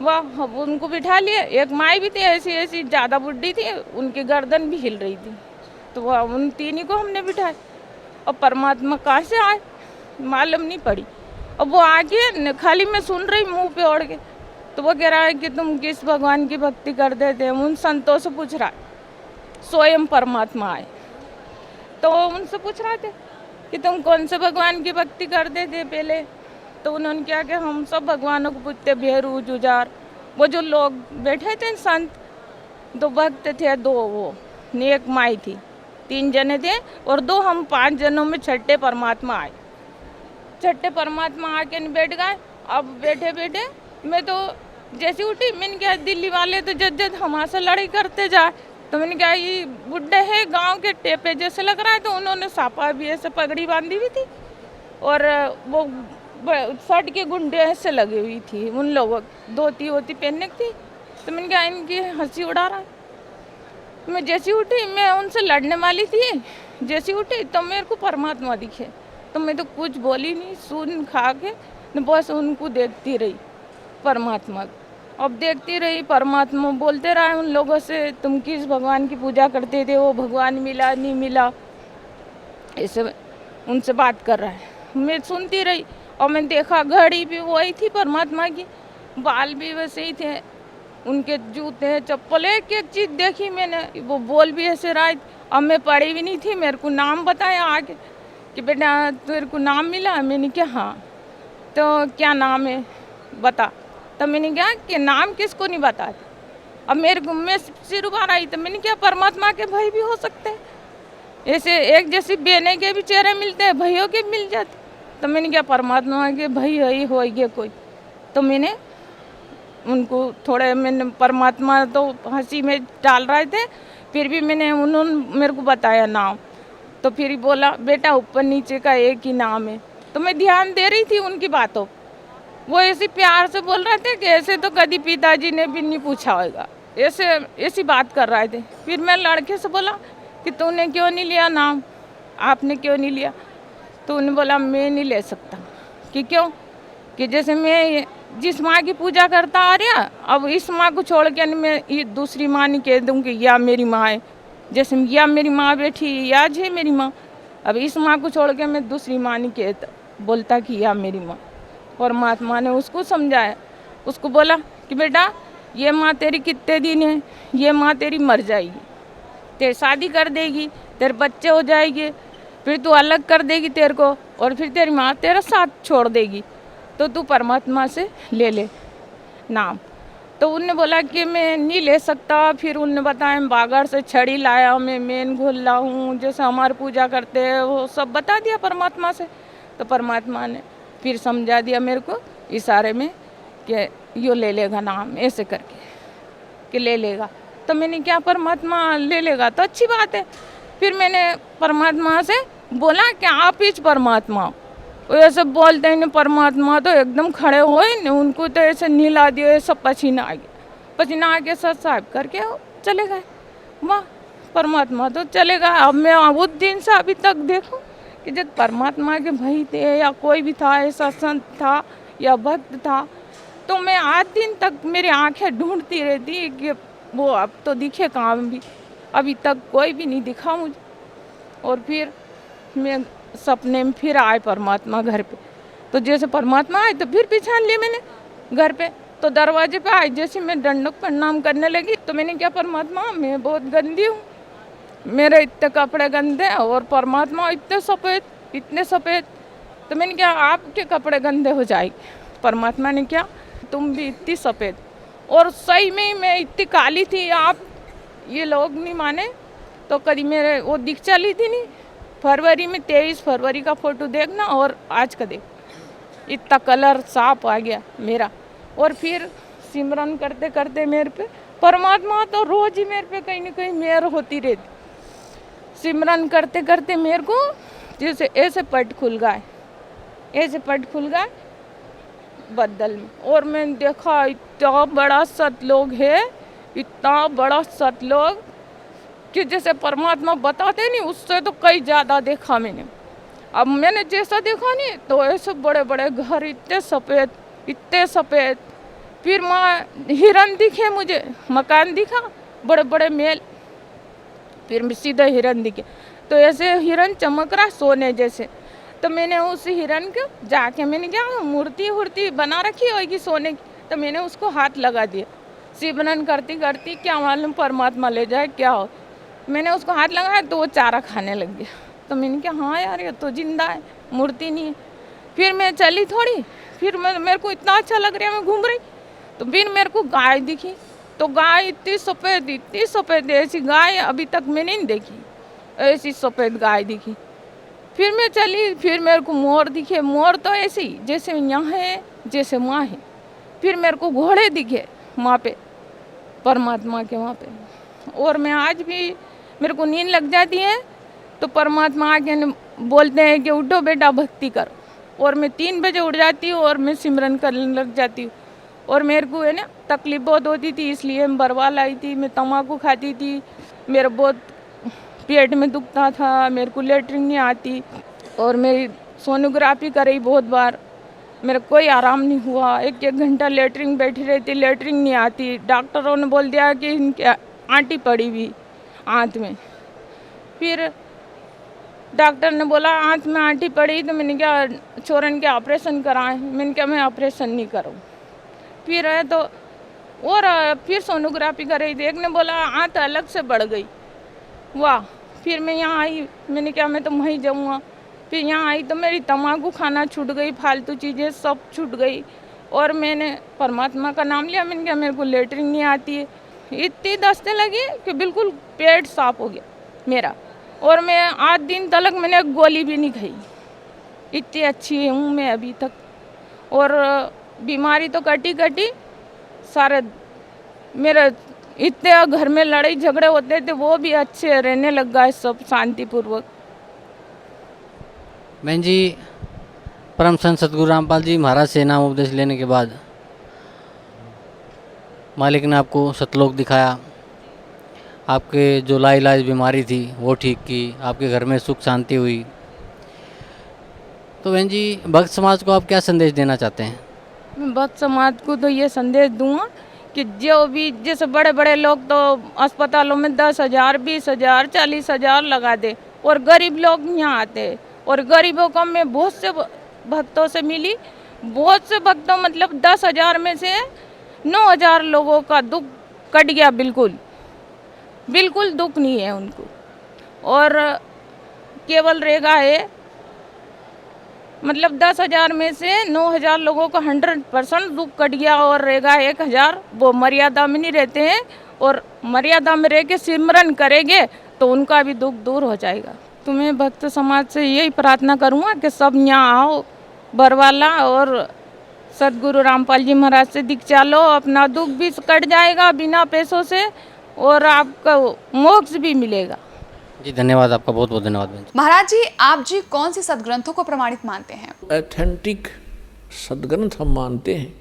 वाह, उनको बिठा लिए। एक माई भी थी ऐसी ऐसी ज़्यादा बुढ़ी थी, उनकी गर्दन भी हिल रही थी, तो वह उन तीनों को हमने बिठाया। और परमात्मा कहाँ से आए मालूम नहीं पड़ी। अब वो आके खाली मैं सुन रही मुंह पे ओढ़ के, तो वो कह रहा है कि तुम किस भगवान की भक्ति करते थे। उन संतों से पूछ रहा है, स्वयं परमात्मा आए तो उनसे पूछ रहे थे कि तुम कौन से भगवान की भक्ति करते थे पहले। तो उन्होंने क्या कि हम सब भगवानों को पूछते, भेरू जुजार। वो जो लोग बैठे थे संत, 2 भक्त थे, 2 वो एक माई थी, 3 जने थे और 2 हम 5 जनों में छठे परमात्मा आए। छठे परमात्मा आके बैठ गए। अब बैठे बैठे मैं तो जैसी उठी, मैंने क्या दिल्ली वाले तो जद हमारे से लड़ाई करते जाए। तो मैंने क्या ये बुढ़े है गांव के टेपे जैसे लग रहा है। तो उन्होंने सापा भी ऐसे पगड़ी बांधी हुई थी और वो शर्ट के गुंडे ऐसे लगी हुई थी उन लोगों, धोती वोती पहनने की थी। तो मैंने क्या इनकी हंसी उड़ा रहा है। मैं जैसी उठी, मैं उनसे लड़ने वाली थी, जैसी उठी तो मेरे को परमात्मा दिखे। तो मैं तो कुछ बोली नहीं, सुन खा के बस उनको देखती रही परमात्मा। अब देखती रही, परमात्मा बोलते रहे उन लोगों से, तुम किस भगवान की पूजा करते थे, वो भगवान मिला नहीं मिला, ऐसे उनसे बात कर रहा है। मैं सुनती रही और मैं देखा घड़ी भी वही थी परमात्मा की, बाल भी वैसे ही थे, उनके जूते चप्पल एक एक चीज़ देखी मैंने। वो बोल भी ऐसे रहा। अब मैं पढ़ी भी नहीं थी, मेरे को नाम बताया आके कि बेटा तेरे को नाम मिला। मैंने क्या हाँ, तो क्या नाम है बता। तो मैंने क्या कि नाम किसको नहीं बताते। अब मेरे को मैं सिर उबार आई, तो मैंने क्या परमात्मा के भाई भी हो सकते हैं, ऐसे एक जैसी बहने के भी चेहरे मिलते हैं, भाइयों के भी मिल जाते। तो मैंने क्या परमात्मा के भाई है हो गए कोई। तो मैंने उनको थोड़े, मैंने परमात्मा तो हंसी में डाल रहे थे, फिर भी मैंने उन्होंने मेरे को बताया नाम। तो फिर बोला बेटा ऊपर नीचे का एक ही नाम है। तो मैं ध्यान दे रही थी उनकी बातों, वो ऐसे प्यार से बोल रहे थे कि ऐसे तो कभी पिताजी ने भी नहीं पूछा होगा, ऐसे ऐसी बात कर रहे थे। फिर मैं लड़के से बोला कि तूने क्यों नहीं लिया नाम, आपने क्यों नहीं लिया। तो उन्होंने बोला मैं नहीं ले सकता। कि क्यों? कि जैसे मैं जिस माँ की पूजा करता आ रहा, अब इस माँ को छोड़ के मैं ये दूसरी माँ नहीं कह दूँ कि या मेरी माँ है। जैसे या मेरी माँ बैठी या है मेरी माँ, अब इस माँ को छोड़ के मैं दूसरी माँ नहीं कहता, बोलता कि या मेरी माँ। परमात्मा ने उसको समझाया, उसको बोला कि बेटा ये माँ तेरी कितने दिन है, ये माँ तेरी मर जाएगी, तेरी शादी कर देगी, तेरे बच्चे हो जाएंगे, फिर तू अलग कर देगी तेरे को, और फिर तेरी माँ तेरा साथ छोड़ देगी। तो तू परमात्मा से ले ले नाम। तो उनने बोला कि मैं नहीं ले सकता। फिर उनने बताया बागर से छड़ी लाया, मैं मेन घोल हूँ, जैसे हमारी पूजा करते हैं वो सब बता दिया परमात्मा से। तो परमात्मा ने फिर समझा दिया मेरे को इशारे में कि यो ले लेगा नाम, ऐसे करके कि ले लेगा। तो मैंने क्या परमात्मा ले लेगा तो अच्छी बात है। फिर मैंने परमात्मा से बोला कि आप ही परमात्मा हो। वो ऐसे बोलते हैं परमात्मा तो एकदम खड़े हुए न, उनको तो ऐसे नीला दिया, ऐसा पसीना आ गया, पसीना आके सर साहब करके चले गए। वाह, परमात्मा तो चले गए। अब मैं उस दिन से अभी तक देखूं कि जब परमात्मा के भाई थे या कोई भी था, ऐसा संत था या भक्त था, तो मैं आज दिन तक मेरी आंखें ढूंढती रहती कि वो अब तो दिखे कहाँ भी। अभी तक कोई भी नहीं दिखा मुझे। और फिर मैं सपने में फिर आए परमात्मा घर पे। तो जैसे परमात्मा आए तो फिर पहचान लिए मैंने घर पे। तो दरवाजे पे आई, जैसे मैं दंडक प्रणाम करने लगी तो मैंने क्या परमात्मा मैं बहुत गंदी हूँ, मेरे इतने कपड़े गंदे और परमात्मा इतने सफ़ेद। तो मैंने क्या आपके कपड़े गंदे हो जाएंगे। परमात्मा ने क्या तुम भी इतनी सफ़ेद, और सही में मैं इतनी काली थी, आप ये लोग नहीं माने तो कभी मेरे वो दिख चली थी नहीं। फरवरी में 23 फरवरी का फ़ोटो देखना और आज का देख, इतना कलर साफ आ गया मेरा। और फिर सिमरन करते करते मेरे पे परमात्मा तो रोज ही मेरे पे कहीं ना कहीं मेहर होती रहती। सिमरन करते करते मेरे को जैसे ऐसे पट खुल गए, बदल में, और मैंने देखा इतना बड़ा सतलोक है, इतना बड़ा सतलोक कि जैसे परमात्मा बताते नहीं, उससे तो कई ज़्यादा देखा मैंने। अब मैंने जैसा देखा नहीं तो ऐसे बड़े बड़े घर, इतने सफ़ेद। फिर वहाँ हिरन दिखे मुझे, मकान दिखा, बड़े बड़े महल, फिर सीधे हिरन दिखे। तो ऐसे हिरन चमक रहा सोने जैसे। तो मैंने उस हिरन को जाके मैंने क्या मूर्ति बना रखी होगी सोने की, तो मैंने उसको हाथ लगा दिया। सिमरन करती करती क्या मालूम परमात्मा ले जाए क्या हो। मैंने उसको हाथ लगाया तो वो चारा खाने लग गया। तो मैंने कहा हाँ यार ये तो जिंदा है, मूर्ति नहीं है। फिर मैं चली थोड़ी, फिर मेरे को इतना अच्छा लग रहा है, मैं घूम रही, तो फिर मेरे को गाय दिखी। तो गाय इतनी सफ़ेद, ऐसी गाय अभी तक मैंने नहीं देखी, ऐसी सफ़ेद गाय दिखी। फिर मैं चली, फिर मेरे को मोर दिखे। मोर तो ऐसे ही जैसे यहाँ है, जैसे वहाँ है। फिर मेरे को घोड़े दिखे वहाँ पे, परमात्मा के वहाँ पे। और मैं आज भी मेरे को नींद लग जाती है तो परमात्मा आके बोलते हैं कि उठो बेटा भक्ति करो, और मैं 3 बजे उठ जाती हूँ और मैं सिमरन करने लग जाती हूँ। और मेरे को है ना तकलीफ बहुत होती थी, इसलिए मैं बरवाल आई थी, मैं तम्बाकू खाती थी, मेरा बहुत पेट में दुखता था, मेरे को लेटरिन नहीं आती, और मेरी सोनोग्राफी कराई बहुत बार, मेरा कोई आराम नहीं हुआ। 1-1 घंटा लेटरिन बैठी रहती, लेटरिन नहीं आती। डॉक्टरों ने बोल दिया कि इनके आंटी पड़ी हुई आंत में। फिर डॉक्टर ने बोला आंत में आंटी पड़ी, तो मैंने क्या छोरन के ऑपरेशन कराएं। मैंने क्या मैं ऑपरेशन नहीं करूँ। फिर है तो और फिर सोनोग्राफी कराई थी, एक ने बोला आंत अलग से बढ़ गई। वाह। फिर मैं यहाँ आई, मैंने क्या मैं तो वहीं जाऊँगा। फिर यहाँ आई तो मेरी तम्बाकू खाना छूट गई, फालतू चीज़ें सब छूट गई, और मैंने परमात्मा का नाम लिया। मैंने कहा मेरे को लेटरिन नहीं आती है। इतनी दस्ते लगी कि बिल्कुल पेट साफ हो गया मेरा, और मैं 8 दिन तक मैंने एक गोली भी नहीं खाई, इतनी अच्छी हूँ मैं अभी तक। और बीमारी तो कटी सारे मेरे इतने घर में लड़ाई झगड़े होते थे वो भी अच्छे रहने लग गए, सब शांतिपूर्वक। बहन जी, परम संत सतगुरु रामपाल जी महाराज से नाम उपदेश लेने के बाद मालिक ने आपको सतलोक दिखाया, आपके जो लाइलाज बीमारी थी वो ठीक की, आपके घर में सुख शांति हुई। तो बहन जी, भक्त समाज को आप क्या संदेश देना चाहते हैं? मैं भक्त समाज को तो ये संदेश दूंगा कि जो भी जैसे बड़े बड़े लोग तो अस्पतालों में 10,000, 20,000, 40,000 लगा दे, और गरीब लोग यहाँ आते हैं। और गरीबों को मैं बहुत से भक्तों से मिली, बहुत से भक्तों मतलब 10,000 में से 9,000 लोगों का दुख कट गया, बिल्कुल दुख नहीं है उनको। और केवल रेगा है मतलब 10,000 में से 9,000 लोगों का 100% दुख कट गया, और रहेगा 1,000 वो मर्यादा में नहीं रहते हैं, और मर्यादा में रह के सिमरन करेंगे तो उनका भी दुख दूर हो जाएगा। तो मैं भक्त समाज से यही प्रार्थना करूँगा कि सब यहाँ आओ बरवाला, और सतगुरु रामपाल जी महाराज से दीक्षा लो, अपना दुख भी कट जाएगा बिना पैसों से, और आपका मोक्ष भी मिलेगा। जी धन्यवाद, आपका बहुत बहुत धन्यवाद बहन जी। महाराज जी, आप जी कौन सी सदग्रंथों को प्रमाणित मानते हैं? ऑथेंटिक सदग्रंथ हम मानते हैं।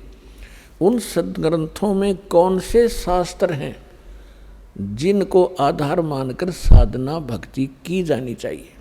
उन सदग्रंथों में कौन से शास्त्र हैं जिनको आधार मानकर साधना भक्ति की जानी चाहिए।